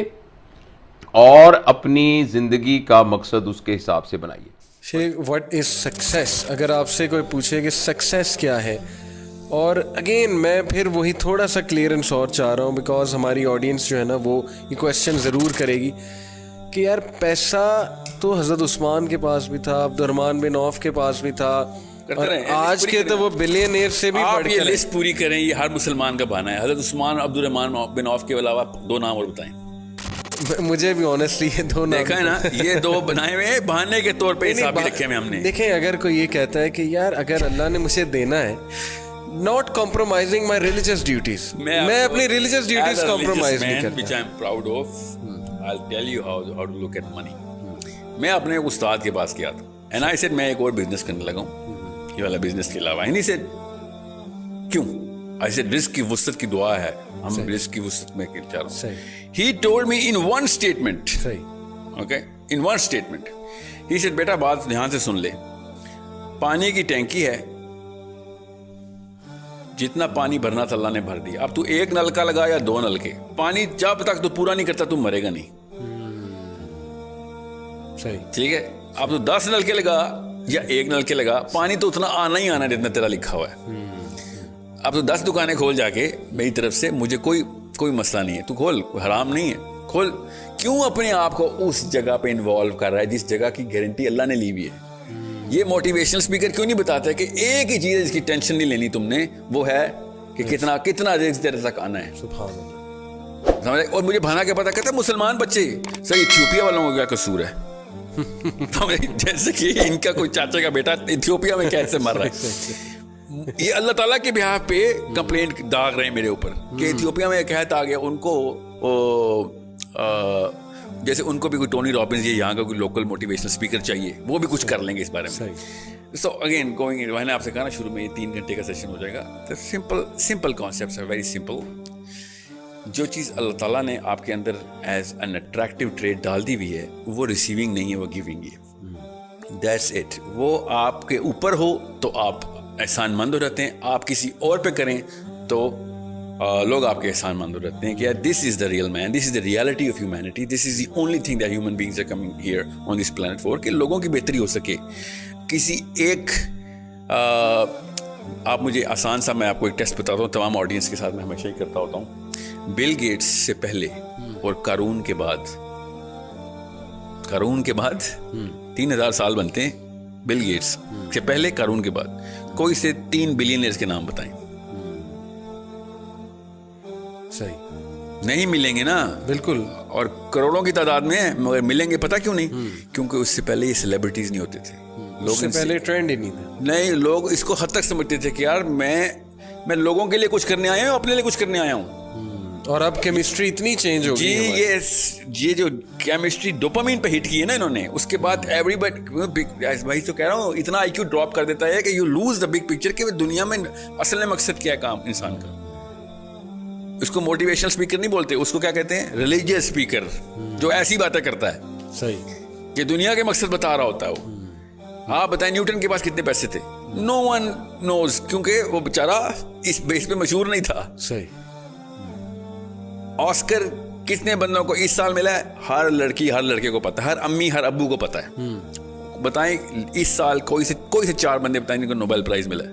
اور اپنی زندگی کا مقصد اس کے حساب سے بنائیے. شیخ واٹ از سکسیس, اگر آپ سے کوئی پوچھے کہ سکسیس کیا ہے, اور اگین میں پھر وہی تھوڑا سا کلیئرنس اور چاہ رہا ہوں بیکاز ہماری آڈینس جو ہے نا وہ یہ کویسچن ضرور کرے گی کہ یار پیسہ تو حضرت عثمان کے پاس بھی تھا, عبد الرحمن بن عوف کے پاس بھی تھا, اور آج کے تو وہ بلینئر سے بھی بڑھ یہ لسٹ پوری کریں. یہ ہر مسلمان کا بہانہ ہے. حضرت عثمان عبد الرحمن بن عوف کے علاوہ 2 نام اور بتائیں. مجھے بھی آنیسٹلی یہ 2 نام دیکھا ہے نا, یہ 2 بنائے ہوئے بہانے کے طور پہ حساب رکھے ہوئے ہم نے. دیکھیں اگر کوئی یہ کہتا ہے کہ یار اگر اللہ نے مجھے دینا ہے, not compromising my religious duties, میں اپنی religious duties compromise نہیں کرتا. which I am proud of. I'll tell you how to look at money. میں اپنے استاد کے پاس گیا تھا and I said میں ایک اور بزنس کرنے لگا ہوں یہ والا بزنس کے علاوہ. and he said کیوں؟ I said رزق کی وسعت کی دعا ہے, ہم رزق کی وسعت میں چاہ رہا ہوں. He told me in one statement, okay, in one statement he said بیٹا بات دھیان سے سن لے, پانی کی ٹینکی ہے, جتنا پانی بھرنا تھا اللہ نے بھر دیا. اب تو 1 نلکا لگا یا 2 نلکے, پانی جب تک تو پورا نہیں کرتا تو مرے گا نہیں. صحیح, ٹھیک ہے. اب تو 10 نلکے لگا یا 1 نلکے لگا, پانی تو اتنا آنا ہی آنا جتنا تیرا لکھا ہوا ہے. اب تو 10 دکانیں کھول جا کے میری طرف سے, مجھے کوئی مسئلہ نہیں ہے, تو کھول, حرام نہیں ہے, کھول. کیوں اپنے آپ کو اس جگہ پہ انوالو کر رہا ہے جس جگہ کی گارنٹی اللہ نے لی ہوئی ہے؟ یہ موٹیویشنل اسپیکر کیوں نہیں بتاتا ہے کہ ایک ہی چیز ہے جس کی ٹینشن نہیں لینی تم نے, وہ ہے کہ کتنا رزق تیرے تک آنا ہے. سبحان اللہ. سمجھ. اور مجھے بھانا کیا پتا, کہتا ہے مسلمان بچے صحیح ایتھیوپیا والوں کو کیا قصور ہے, جیسے کہ ان کا کوئی چاچا کا بیٹا ایتھیوپیا میں کیسے مر رہا ہے. یہ اللہ تعالیٰ کے بہاف پہ کمپلینٹ داغ رہے ہیں میرے اوپر کہ ایتھیوپیا میں ایک قحط آ گیا, ان کو جیسے ان کو بھی کوئی ٹونی رابنز یا یہاں کا کوئی لوکل موٹیویشنل اسپیکر چاہیے, وہ بھی کچھ کر لیں گے اس بارے میں. سو اگین گوئنگ, میں نے آپ سے کہا نا شروع میں یہ 3 گھنٹے کا سیشن ہو جائے گا. Simple concepts very simple. جو چیز اللہ تعالیٰ نے آپ کے اندر ایز این اٹریکٹیو ٹریٹ ڈال دی ہوئی ہے وہ ریسیونگ نہیں ہے, وہ گیونگ ہے. That's it. وہ آپ کے اوپر ہو تو آپ احسان مند ہو جاتے ہیں, آپ کسی اور پہ کریں تو لوگ آپ کے احسان مند ہو رہتے ہیں کہ یار this is the real man, this is the reality of humanity, this is the only thing that human beings are coming here on this planet for, کہ لوگوں کی بہتری ہو سکے. کسی ایک آپ مجھے آسان سا, میں آپ کو ایک ٹیسٹ بتاتا ہوں, تمام آڈینس کے ساتھ میں ہمیشہ ہی کرتا ہوتا ہوں. بل گیٹس سے پہلے اور قارون کے بعد 3000 سال بنتے ہیں. بل گیٹس سے پہلے, قارون کے بعد کوئی سے 3 بلینئرز کے نام بتائیں. صحیح نہیں ملیں گے نا, بالکل, اور کروڑوں کی تعداد میں ہیں, مگر ملیں گے پتہ کیوں نہیں؟ کیونکہ اس سے پہلے یہ سیلیبریٹیز نہیں ہوتے تھے, لوگ سے پہلے ٹرینڈ ہی نہیں تھا. نہیں, لوگ اس کو حد تک سمجھتے تھے کہ یار میں لوگوں کے لیے کچھ کرنے آیا ہوں, اپنے لیے کچھ کرنے آیا ہوں. اور اب کیمسٹری اتنی چینج ہو گئی ہے. یہ جو کیمسٹری ڈوپامین پہ ہٹ کی ہے نا انہوں نے, اس کے بعد ایوری بٹ بھائی تو کہہ رہا ہوں اتنا آئی کیو ڈراپ کر دیتا ہے کہ you lose the big picture کہ دنیا میں اصل مقصد کیا ہے کام انسان کا. اس کو موٹیویشنل اسپیکر نہیں بولتے, اس کو کیا کہتے ہیں؟ ریلیجیس اسپیکر, جو ایسی باتیں کرتا ہے. صحیح, کہ دنیا کے مقصد بتا رہا ہوتا ہے وہ. ہاں بتائیں نیوٹن کے پاس کتنے پیسے تھے؟ نو ون نوز, کیونکہ وہ بیچارہ اس بیس پہ مشہور نہیں تھا. صحیح. آسکر کتنے بندوں کو اس سال ملا ہے؟ ہر لڑکی ہر لڑکے کو پتا ہے, ہر امی ہر ابو کو پتا ہے. بتائیں اس سال کوئی سے 4 بندے بتائیں جن کو نوبل پرائز ملا ہے.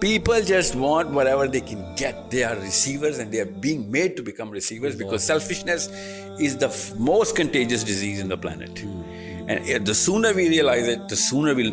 People just want whatever they can get. They are receivers and they are being made to become receivers because selfishness is the most contagious disease in the planet. And the sooner we realize it, the sooner we'll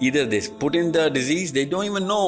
either they put in the disease, they don't even know,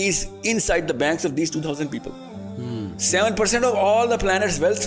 is inside the banks of these 2000 people. 7% of all the planet's wealth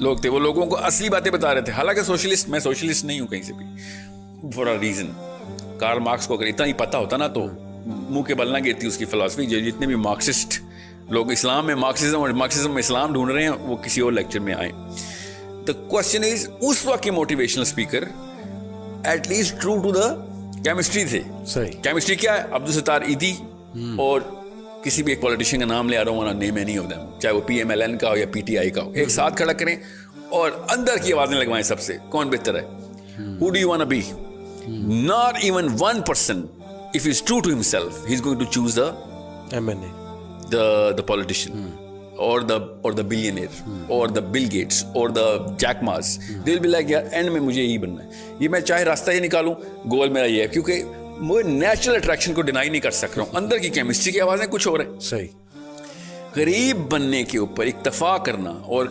لوگ تھے, وہ لوگوں کو اصلی باتیں بتا رہے تھے. حالانکہ سوشلسٹ, میں سوشلسٹ نہیں ہوں کہیں سے بھی, for a reason. Karl Marx کو اگر اتنا ہی پتا ہوتا نا تو منہ کے بل نہ گرتی اس کی فلاسفی. جو جتنے بھی مارکسسٹ لوگ اسلام میں مارکسزم اور مارکسزم میں اسلام ڈھونڈ رہے ہیں وہ کسی اور لیکچر میں آئیں. دا کوشچن از, اس وقت کے motivational speaker at least true to the chemistry تھے. صحیح. کیمسٹری کیا ہے؟ عبدالستار ایدھی اور کسی بھی ایک پولیٹیشین کا نام لے آ رہا ہوں, نیم اینی آف دیم, چاہے وہ پی ایم ایل این کا ہو یا پی ٹی آئی کا ہو, ایک ساتھ کھڑا کریں اور اندر کی آوازیں لگوائیں سب سے, کون بہتر ہے, who do you want to be? Not even one person, if he's true to himself, he's going to choose the MNA, the politician, or the billionaire, or the Bill Gates, or the Jack Ma's. They'll be like, yaar end میں مجھے یہی بننا ہے, یہ میں چاہے راستہ ہی نکالوں, گول میرا یہ ہے, کیونکہ میں نیچرل اٹریکشن کو ڈینائی نہیں کر سک رہا ہوں. اندر کی کیمسٹری کی آوازیں کچھ اور ہیں. صحیح. غریب بننے کے اوپر اکتفا کرنا اور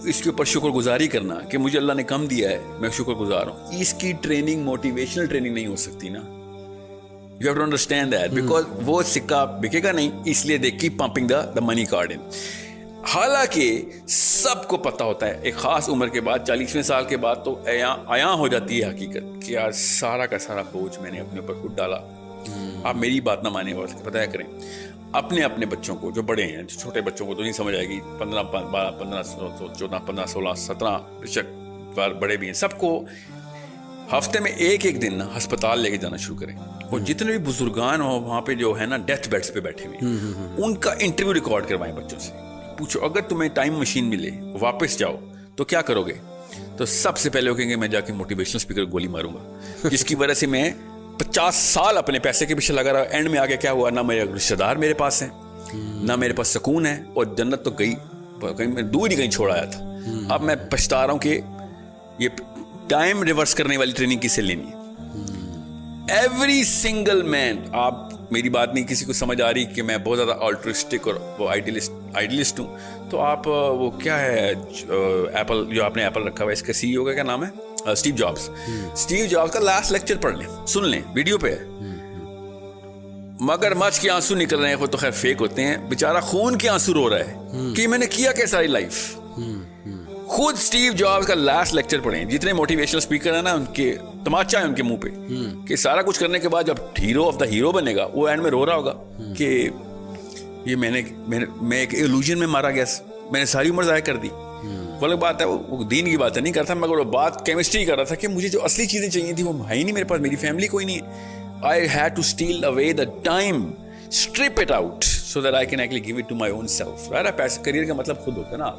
اس کے اوپر شکر گزاری کرنا کہ مجھے اللہ نے کم دیا ہے, میں شکر گزار ہوں, اس کی ٹریننگ موٹیویشنل ٹریننگ نہیں ہو سکتی نا. You have to understand that, because وہ سکہ بکے گا نہیں, اس لیے they keep pumping the money card in. حالانکہ سب کو پتا ہوتا ہے ایک خاص عمر کے بعد, 40ویں سال کے بعد تو عیاں ہو جاتی ہے حقیقت کہ یار سارا کا سارا بوجھ میں نے اپنے اوپر خود ڈالا. آپ میری بات نہ مانیں اور بتایا کریں اپنے بچوں کو, جو بڑے ہیں, جو چھوٹے بچوں کو تو نہیں سمجھ آئے گی, 15 14 15 16 17 بشک بڑے بھی ہیں, سب کو ہفتے میں ایک دن نا ہسپتال لے کے جانا شروع کریں. اور جتنے بھی بزرگان ہو وہاں پہ جو ہے نا ڈیتھ بیڈس پہ بیٹھے ہوئے, ان کا انٹرویو ریکارڈ کروائیں بچوں سے. پوچھو اگر تمہیں ٹائم مشین ملے, واپس جاؤ تو کیا کرو گے؟ تو سب سے پہلے وہ کہیں گے میں جا کے موٹیویشنل اسپیکر گولی ماروں گا, جس کی وجہ سے میں 50 سال اپنے پیسے کے پیچھے لگا رہا. اینڈ میں آگے کیا ہوا, نہ میرے رشتے دار میرے پاس ہیں, نہ میرے پاس سکون ہے, اور جنت تو گئی کہیں میں دور ہی کہیں چھوڑ آیا تھا. اب میں پچھتا رہا ہوں کہ یہ ٹائم ریورس کرنے والی ٹریننگ کس سے لینی ہے. ایوری سنگل مین, آپ میری بات نہیں کسی کو سمجھ آ رہی کہ میں بہت زیادہ آلٹرسٹک اور وہ آئیڈیلسٹ ہوں, تو آپ وہ کیا ہے ایپل, جو آپ نے ایپل رکھا ہوا ہے, اس کا سی ای او کا کیا نام ہے, اسٹیو جابس. اسٹیو جابس کا لاسٹ لیکچر پڑھ لیں, سن لیں, ویڈیو پہ ہے. مگر مچ کے آنسو نکل رہے ہیں, وہ تو خیر فیک ہوتے ہیں, بیچارہ خون کے آنسو رو رہا ہے کہ میں نے کیا کیا ساری لائف. خود اسٹیو جابس کا لاسٹ لیکچر پڑھیں. جتنے موٹیویشنل اسپیکر ہیں نا, ان کے تماچا ہے ان کے منہ پہ کہ سارا کچھ کرنے کے بعد جب ہیرو آف دا ہیرو بنے گا, وہ اینڈ میں رو رہا ہوگا کہ یہ میں ایک ایلوژن میں مارا گیا, میں نے ساری عمر ضائع کر دی. وہ الگ بات ہے, وہ دین کی باتیں نہیں کرتا, مگر وہ بات کیمسٹری کر رہا تھا کہ مجھے جو اصلی چیزیں چاہیے تھی وہ ہے ہی نہیں میرے پاس, میری فیملی کوئی نہیں ہے. I had to steal away the time, strip it out so that I can actually give it to my own self. Right? Career کا مطلب خود ہوتا ہے نا.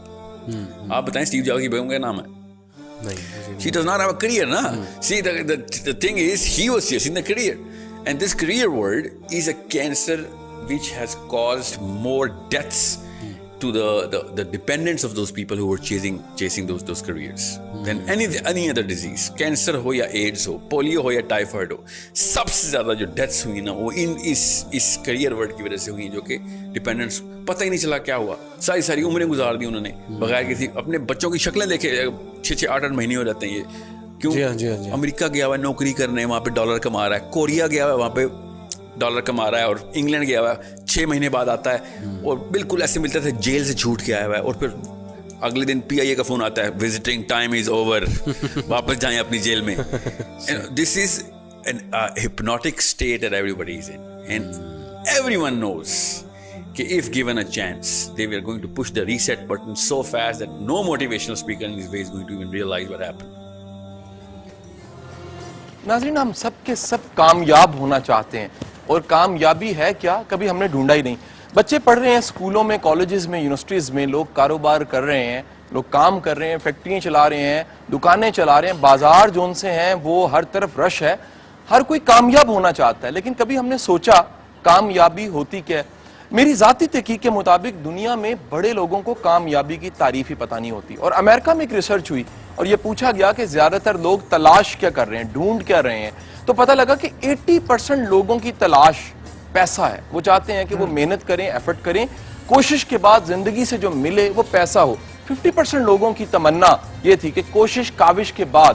آپ بتائیں اسٹیو جابس کی بیگم کا نام ہے, she does not have a career na. See the thing is he was chasing the career, and this career world is a cancer which has caused more deaths to the dependents of those people who were chasing those careers than any other disease. Cancer ho ya AIDS ho, polio ho ya typhoid ho, سب سے زیادہ جو deaths ہوئی نا وہ اس career word کی وجہ سے ہوئی, جو کہ ڈپینڈنٹس پتہ ہی نہیں چلا کیا ہوا, ساری عمریں گزار دی انہوں نے بغیر کسی. اپنے بچوں کی شکلیں دیکھے, 6 8 مہینے ہو جاتے ہیں یہ, کیوں؟ امریکہ گیا ہوا ہے نوکری کرنے, وہاں پہ ڈالر کما رہا ہے. کوریا گیا ہوا ہے, وہاں پہ ڈالر کما رہا ہے. اور انگلینڈ گیا ہوا ہے, 6 مہینے بعد آتا ہے اور بالکل ایسے ملتا تھا جیل سے چھوٹ کے آیا ہوا ہے, اور پھر اگلے دن پی آئی اے کا فون آتا ہے, وزٹنگ ٹائم از اوور, واپس جائیں اپنی جیل میں. دس از an hypnotic state that everybody is in, and everyone knows کہ if given a chance they were going to push the reset button so fast that no motivational speaker in his way is going to even realize what happened. ناظرین, ہم سب کے سب کامیاب ہونا چاہتے ہیں, اور کامیابی ہے کیا کبھی ہم نے ڈھونڈا ہی نہیں. بچے پڑھ رہے ہیں اسکولوں میں, کالجز میں, یونیورسٹیز میں, لوگ کاروبار کر رہے ہیں, لوگ کام کر رہے ہیں, فیکٹریاں چلا رہے ہیں, دکانیں چلا رہے ہیں, بازار جو ان سے ہیں وہ ہر طرف رش ہے, ہر کوئی کامیاب ہونا چاہتا ہے. لیکن کبھی ہم نے سوچا کامیابی ہوتی کیا ہے؟ میری ذاتی تحقیق کے مطابق دنیا میں بڑے لوگوں کو کامیابی کی تعریف ہی پتہ نہیں ہوتی. اور امریکہ میں ایک ریسرچ ہوئی اور یہ پوچھا گیا کہ زیادہ تر لوگ تلاش کیا کر رہے ہیں, ڈھونڈ کیا رہے ہیں, تو پتہ لگا کہ 80% لوگوں کی تلاش پیسہ ہے. وہ چاہتے ہیں کہ وہ محنت کریں, ایفرٹ کریں, کوشش کے بعد زندگی سے جو ملے وہ پیسہ ہو. 50% لوگوں کی تمنا یہ تھی کہ کوشش کاوش کے بعد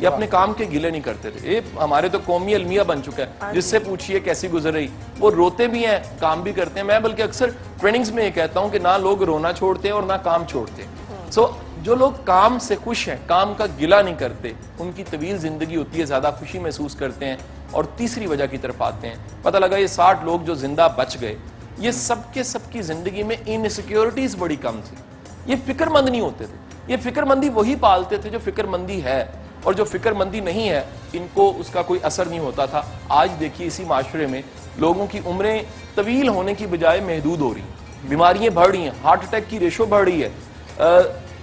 یہ اپنے کام کے گلے نہیں کرتے تھے. یہ ہمارے تو قومی المیہ بن چکا ہے, جس سے پوچھئے کیسی گزر رہی, وہ روتے بھی ہیں کام بھی کرتے ہیں. میں بلکہ اکثر ٹریننگز میں یہ کہتا ہوں کہ نہ لوگ رونا چھوڑتے ہیں اور نہ کام چھوڑتے ہیں. سو جو لوگ کام سے خوش ہیں, کام کا گلہ نہیں کرتے, ان کی طویل زندگی ہوتی ہے, زیادہ خوشی محسوس کرتے ہیں. اور تیسری وجہ کی طرف آتے ہیں, پتہ لگا یہ 60 لوگ جو زندہ بچ گئے, یہ سب کے سب کی زندگی میں انسیکیورٹیز بڑی کم تھی. یہ فکر مند نہیں ہوتے تھے. یہ فکر مندی وہی پالتے تھے جو فکر مندی ہے, اور جو فکر مندی نہیں ہے ان کو اس کا کوئی اثر نہیں ہوتا تھا. آج دیکھیے اسی معاشرے میں لوگوں کی عمریں طویل ہونے کی بجائے محدود ہو رہی ہیں, بیماریاں بڑھ رہی ہیں, ہارٹ اٹیک کی ریشو بڑھ رہی ہے,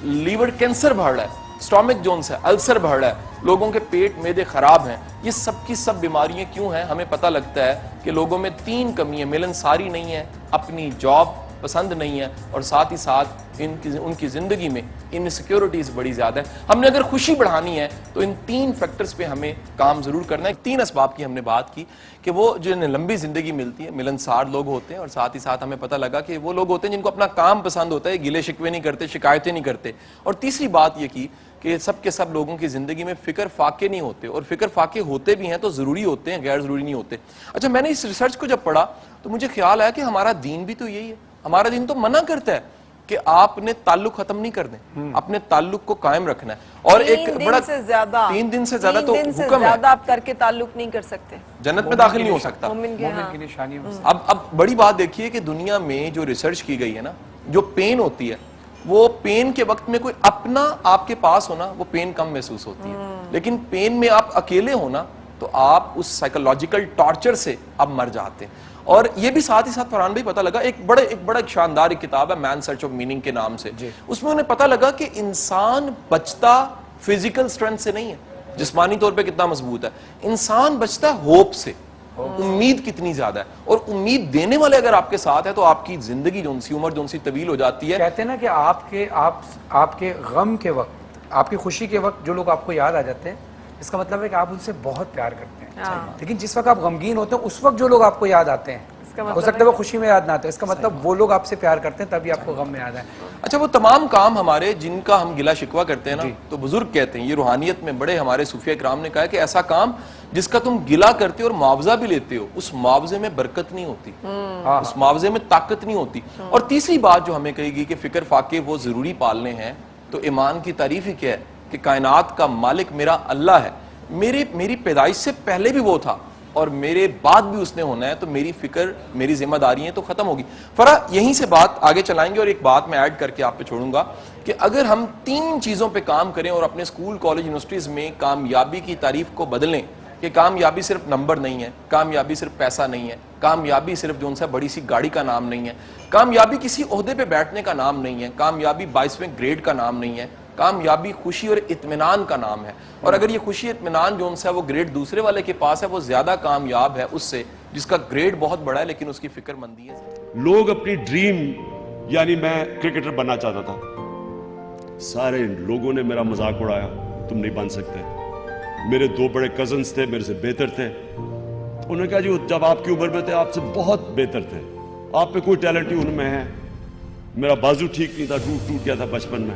لیور کینسر بڑھ رہا ہے, سٹامک جونز ہے, السر بڑھ رہا ہے, لوگوں کے پیٹ معدے خراب ہیں. یہ سب کی سب بیماریاں کیوں ہیں؟ ہمیں پتہ لگتا ہے کہ لوگوں میں 3 کمیاں, ملنساری نہیں ہے, اپنی جاب پسند نہیں ہے, اور ساتھ ہی ساتھ ان کی زندگی میں انسیکیورٹیز بڑی زیادہ ہے. ہم نے اگر خوشی بڑھانی ہے تو ان 3 فیکٹرز پہ ہمیں کام ضرور کرنا ہے. 3 اسباب کی ہم نے بات کی کہ وہ جو لمبی زندگی ملتی ہے, ملنسار لوگ ہوتے ہیں, اور ساتھ ہی ساتھ ہمیں پتہ لگا کہ وہ لوگ ہوتے ہیں جن کو اپنا کام پسند ہوتا ہے, گلے شکوے نہیں کرتے, شکایتیں نہیں کرتے. اور تیسری بات یہ کی کہ سب کے سب لوگوں کی زندگی میں فکر فاقے نہیں ہوتے, اور فکر فاقے ہوتے بھی ہیں تو ضروری ہوتے ہیں, غیر ضروری نہیں ہوتے. اچھا, میں نے اس ریسرچ کو جب پڑھا تو مجھے خیال آیا کہ ہمارا دین بھی تو یہی ہے. ہمارا دین تو منع کرتا ہے کہ آپ نے تعلق ختم نہیں کرنے, اپنے تعلق کو قائم رکھنا ہے. اور ایک بڑا 3 دن سے زیادہ تو حکم ہے, آپ کر کے تعلق نہیں کر سکتے, جنت میں داخل نہیں ہو سکتا. اب بڑی بات دیکھیے کہ دنیا میں جو ریسرچ کی گئی ہے نا, جو پین ہوتی ہے, وہ پین کے وقت میں کوئی اپنا آپ کے پاس ہونا, وہ پین کم محسوس ہوتی ہے. لیکن پین میں آپ اکیلے ہونا تو آپ اس سائیکولوجیکل ٹارچر سے اب مر جاتے ہیں. اور یہ بھی ساتھ ہی ساتھ فرحان بھائی پتہ لگا, ایک بڑا شاندار ایک کتاب ہے مین سرچ آف میننگ کے نام سے, اس میں انہیں پتہ لگا کہ انسان بچتا فزیکل اسٹرینتھ سے نہیں ہے, جسمانی طور پہ کتنا مضبوط ہے, انسان بچتا ہے ہوپ سے, امید کتنی زیادہ ہے. اور امید دینے والے اگر آپ کے ساتھ ہے تو آپ کی زندگی جو سی عمر جو سی طویل ہو جاتی ہے. کہتے ہیں نا کہ آپ کے غم کے وقت, آپ کی خوشی کے وقت جو لوگ آپ کو یاد آ جاتے ہیں, اس کا مطلب ہے کہ آپ ان سے بہت پیار کرتے ہیں. لیکن جس وقت آپ غمگین ہوتے ہیں اس وقت جو لوگ آپ کو یاد آتے ہیں, ہو سکتا ہے وہ خوشی میں یاد نہ آتے, اس کا مطلب وہ لوگ آپ سے پیار کرتے ہیں تبھی آپ کو غم میں یاد آئے. اچھا, وہ تمام کام ہمارے جن کا ہم گلہ شکوہ کرتے ہیں نا, تو بزرگ کہتے ہیں, یہ روحانیت میں بڑے ہمارے صوفیہ کرام نے کہا کہ ایسا کام جس کا تم گلہ کرتے ہو اور معاوضہ بھی لیتے ہو, اس معاوضے میں برکت نہیں ہوتی, اس معاوضے میں طاقت نہیں ہوتی. اور تیسری بات جو ہمیں کہے گی کہ فکر فاقے وہ ضروری پالنے ہیں, تو ایمان کی تعریف ہی کیا ہے کہ کائنات کا مالک میرا اللہ ہے, میری پیدائش سے پہلے بھی وہ تھا اور میرے بعد بھی اس نے ہونا ہے, تو میری فکر, میری ذمہ داری ہیں تو ختم ہوگی. فرا یہیں سے بات آگے چلائیں گے, اور ایک بات میں ایڈ کر کے آپ پہ چھوڑوں گا کہ اگر ہم 3 چیزوں پہ کام کریں اور اپنے اسکول, کالج, یونیورسٹیز میں کامیابی کی تعریف کو بدلیں کہ کامیابی صرف نمبر نہیں ہے, کامیابی صرف پیسہ نہیں ہے, کامیابی صرف جو ان سے بڑی سی گاڑی کا نام نہیں ہے, کامیابی کسی عہدے پہ بیٹھنے کا نام نہیں ہے, کامیابی 22ویں گریڈ کا نام نہیں ہے, کامیابی خوشی اور اطمینان کا نام ہے. اور اگر یہ خوشی اطمینان جو ان سے وہ گریڈ دوسرے والے کے پاس ہے, وہ زیادہ کامیاب ہے اس سے جس کا گریڈ بہت بڑا ہے لیکن اس کی فکر مندی ہے. لوگ اپنی ڈریم, یعنی میں کرکٹر بننا چاہتا تھا, سارے لوگوں نے میرا مذاق اڑایا, تم نہیں بن سکتے. میرے 2 بڑے کزنز تھے, میرے سے بہتر تھے, انہوں نے کہا جی جب آپ کی عمر میں تھے آپ سے بہت بہتر تھے, آپ پہ کوئی ٹیلنٹ ہی ان میں ہے. میرا بازو ٹھیک نہیں تھا, ٹوٹ گیا تھا بچپن میں,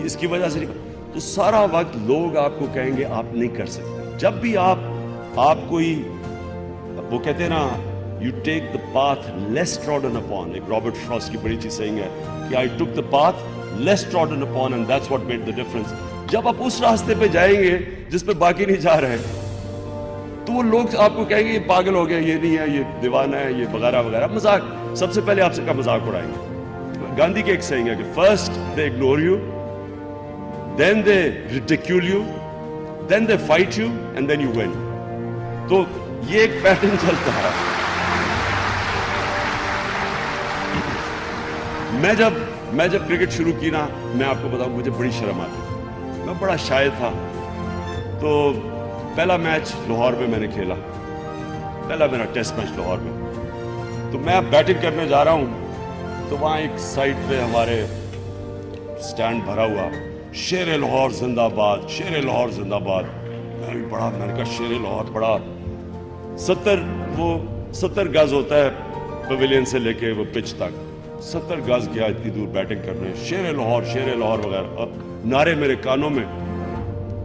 اس کی وجہ سے نہیں. تو سارا وقت لوگ آپ کو کہیں گے آپ نہیں کر سکتے. جب بھی آپ کوئی, وہ کہتے ہیں نا, you take the path less trodden upon, ایک رابرٹ فراسٹ کی بڑی چیز سینگ ہے کہ I took the path less trodden upon and that's what made the difference. جب آپ اس راستے پہ جائیں گے جس پہ باقی نہیں جا رہے, تو وہ لوگ آپ کو کہیں گے یہ پاگل ہو گیا, یہ نہیں ہے, یہ دیوانہ ہے, یہ وغیرہ وغیرہ. مذاق, سب سے پہلے آپ سے کا مذاق اڑائیں گے. گاندھی کی ایک سینگ ہے کہ first they ignore you, then they ridicule you, then they fight you and then you win. تو یہ ایک پیٹرن چلتا ہے. میں جب کرکٹ شروع کی نا, میں آپ کو بتاؤں مجھے بڑی شرم آتی, میں بڑا شاعر تھا. تو پہلا میچ لاہور میں میں نے کھیلا, پہلا میرا ٹیسٹ میچ لاہور میں. تو میں بیٹنگ کرنے جا رہا ہوں, تو وہاں ایک سائڈ پہ ہمارے سٹینڈ بھرا ہوا, شیر لاہور زندہ باد, شیر لاہور زندہ باد. میں بھی بڑا, میں نے کہا شیر لاہور بڑا. 70 گز ہوتا ہے پویلین سے لے کے وہ پچ تک, 70 گز گیا اتنی دور بیٹنگ کرنے, شیر لاہور وغیرہ نعرے میرے کانوں میں.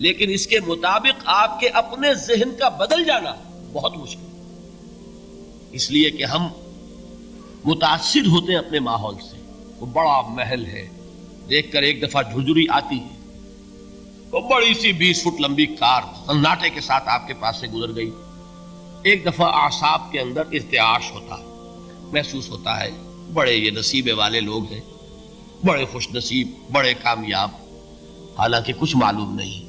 لیکن اس کے مطابق آپ کے اپنے ذہن کا بدل جانا بہت مشکل ہے. اس لیے کہ ہم متاثر ہوتے ہیں اپنے ماحول سے. وہ بڑا محل ہے، دیکھ کر ایک دفعہ جھرجھری آتی ہے، وہ بڑی سی 20 فٹ لمبی کار سناٹے کے ساتھ آپ کے پاس سے گزر گئی. ایک دفعہ اعصاب کے اندر ارتعاش ہوتا ہے، محسوس ہوتا ہے بڑے یہ نصیبے والے لوگ ہیں، بڑے خوش نصیب، بڑے کامیاب. حالانکہ کچھ معلوم نہیں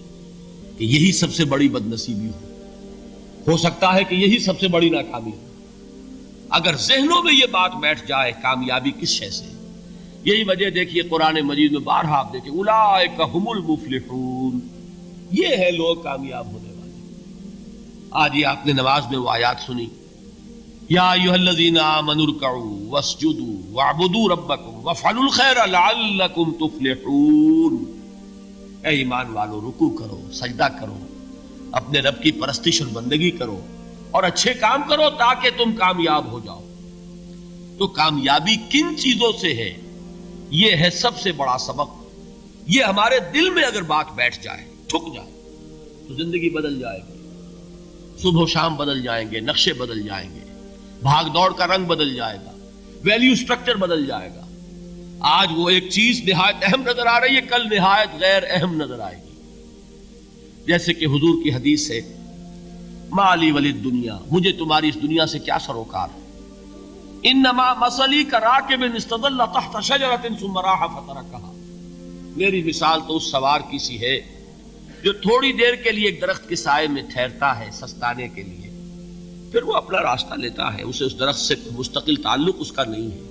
کہ یہی سب سے بڑی بد نصیبی ہو سکتا ہے کہ یہی سب سے بڑی ناکامی ہو. اگر ذہنوں میں یہ بات بیٹھ جائے کامیابی کس شے سے. یہی وجہ دیکھیے قرآن مجید میں بارہا آپ دیکھیں اولئک ھم المفلحون، یہ ہے لوگ کامیاب ہونے والے. آج یہ آپ نے نماز میں وہ آیات سنی، یا ایھا الذین آمنوا ارکعوا واسجدوا واعبدوا ربکم وافعلوا الخیر لعلکم تفلحون. اے ایمان والو، رکوع کرو، سجدہ کرو، اپنے رب کی پرستش اور بندگی کرو اور اچھے کام کرو تاکہ تم کامیاب ہو جاؤ. تو کامیابی کن چیزوں سے ہے؟ یہ ہے سب سے بڑا سبق. یہ ہمارے دل میں اگر بات بیٹھ جائے، ٹھک جائے، تو زندگی بدل جائے گی. صبح و شام بدل جائیں گے، نقشے بدل جائیں گے، بھاگ دوڑ کا رنگ بدل جائے گا، ویلیو سٹرکچر بدل جائے گا. آج وہ ایک چیز نہایت اہم نظر آ رہی ہے، کل نہایت غیر اہم نظر آئے گی. جیسے کہ حضور کی حدیث ہے، مالی ولی دنیا، مجھے تمہاری اس دنیا سے کیا سروکار ہے. انما مثلی کراکب استظل تحت شجرۃ ثم راح فترکھا. میری مثال تو اس سوار کی سی ہے جو تھوڑی دیر کے لیے ایک درخت کے سائے میں ٹھہرتا ہے سستانے کے لیے، پھر وہ اپنا راستہ لیتا ہے. اسے اس درخت سے مستقل تعلق اس کا نہیں ہے،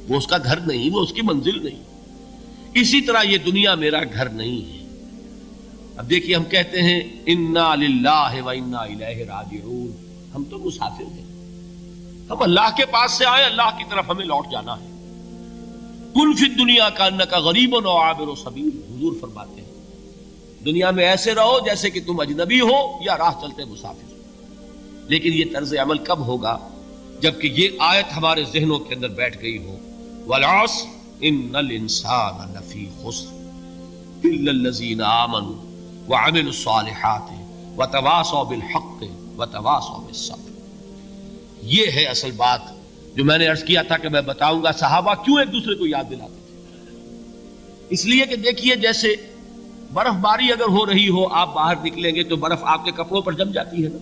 وہ اس کا گھر نہیں، وہ اس کی منزل نہیں. اسی طرح یہ دنیا میرا گھر نہیں ہے. اب دیکھیے ہم کہتے ہیں انا للہ و انا الیہ راجعون، ہم تو مسافر ہیں، ہم اللہ کے پاس سے آئے، اللہ کی طرف ہمیں لوٹ جانا ہے. کن فی الدنیا کانک غریب و عابر سبیل، حضور فرماتے ہیں دنیا میں ایسے رہو جیسے کہ تم اجنبی ہو یا راہ چلتے مسافر. لیکن یہ طرز عمل کب ہوگا؟ جبکہ یہ آیت ہمارے ذہنوں کے اندر بیٹھ گئی ہو. والعصر ان الانسان لفی خسر الا الذین آمنوا وعملوا الصالحات وتواصوا بالحق وتواصوا بالصبر. یہ ہے اصل بات جو میں نے عرض کیا تھا کہ میں بتاؤں گا صحابہ کیوں ایک دوسرے کو یاد دلاتے تھے. اس لیے کہ دیکھیے جیسے برف باری اگر ہو رہی ہو، آپ باہر نکلیں گے تو برف آپ کے کپڑوں پر جم جاتی ہے نا،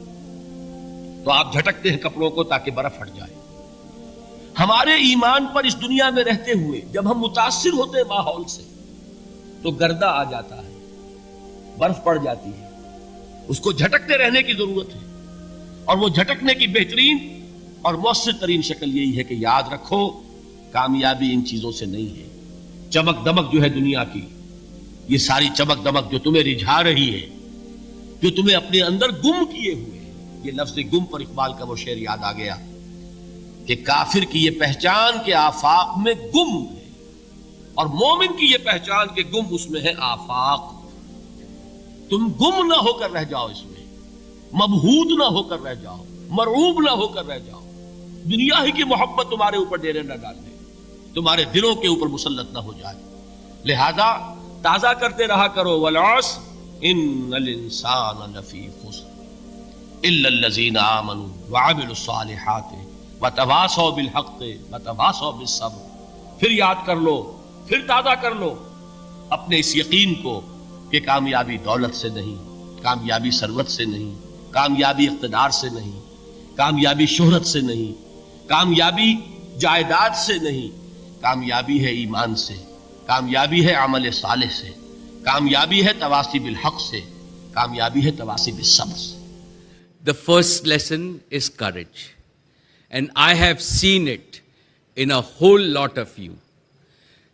تو آپ جھٹکتے ہیں کپڑوں کو تاکہ برف ہٹ جائے. ہمارے ایمان پر اس دنیا میں رہتے ہوئے جب ہم متاثر ہوتے ہیں ماحول سے تو گردہ آ جاتا ہے، برف پڑ جاتی ہے. اس کو جھٹکتے رہنے کی ضرورت ہے، اور وہ جھٹکنے کی بہترین اور مؤثر ترین شکل یہی ہے کہ یاد رکھو کامیابی ان چیزوں سے نہیں ہے. چمک دمک جو ہے دنیا کی، یہ ساری چمک دمک جو تمہیں رجھا رہی ہے، جو تمہیں اپنے اندر گم کیے ہوئے. یہ لفظ گم پر اقبال کا وہ شعر یاد آ گیا کہ کافر کی یہ پہچان کے آفاق میں گم ہے، اور مومن کی یہ پہچان کے گم اس میں ہے آفاق. تم گم نہ ہو کر رہ جاؤ، اس میں مبہوت نہ ہو کر رہ جاؤ، مرعوب نہ ہو کر رہ جاؤ. دنیا ہی کی محبت تمہارے اوپر ڈیرے نہ ڈال دے، تمہارے دلوں کے اوپر مسلط نہ ہو جائے. لہذا تازہ کرتے رہا کرو والعصر ان الانسان لفی خسر الا الذین آمنوا وعملوا الصالحات وتواصوا بالحق وتواصوا بالصبر. پھر یاد کر لو، پھر تازہ کر لو اپنے اس یقین کو کہ کامیابی دولت سے نہیں، کامیابی ثروت سے نہیں، کامیابی اقتدار سے نہیں، کامیابی شہرت سے نہیں، کامیابی جائیداد سے نہیں. کامیابی ہے ایمان سے، کامیابی ہے عمل صالح سے، کامیابی ہے تواصی بالحق سے، کامیابی ہے تواصی بالصبر سے. The first lesson is courage. And I have seen it in a whole lot of you.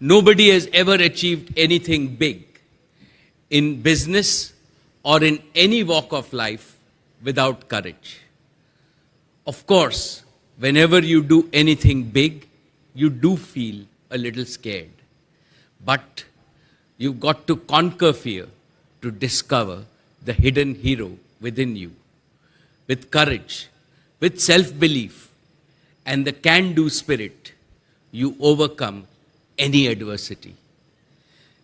Nobody has ever achieved anything big in business or in any walk of life without courage. Of course, whenever you do anything big, you do feel a little scared. But you've got to conquer fear to discover the hidden hero within you. With courage, with self-belief, and the can-do spirit, you overcome any adversity.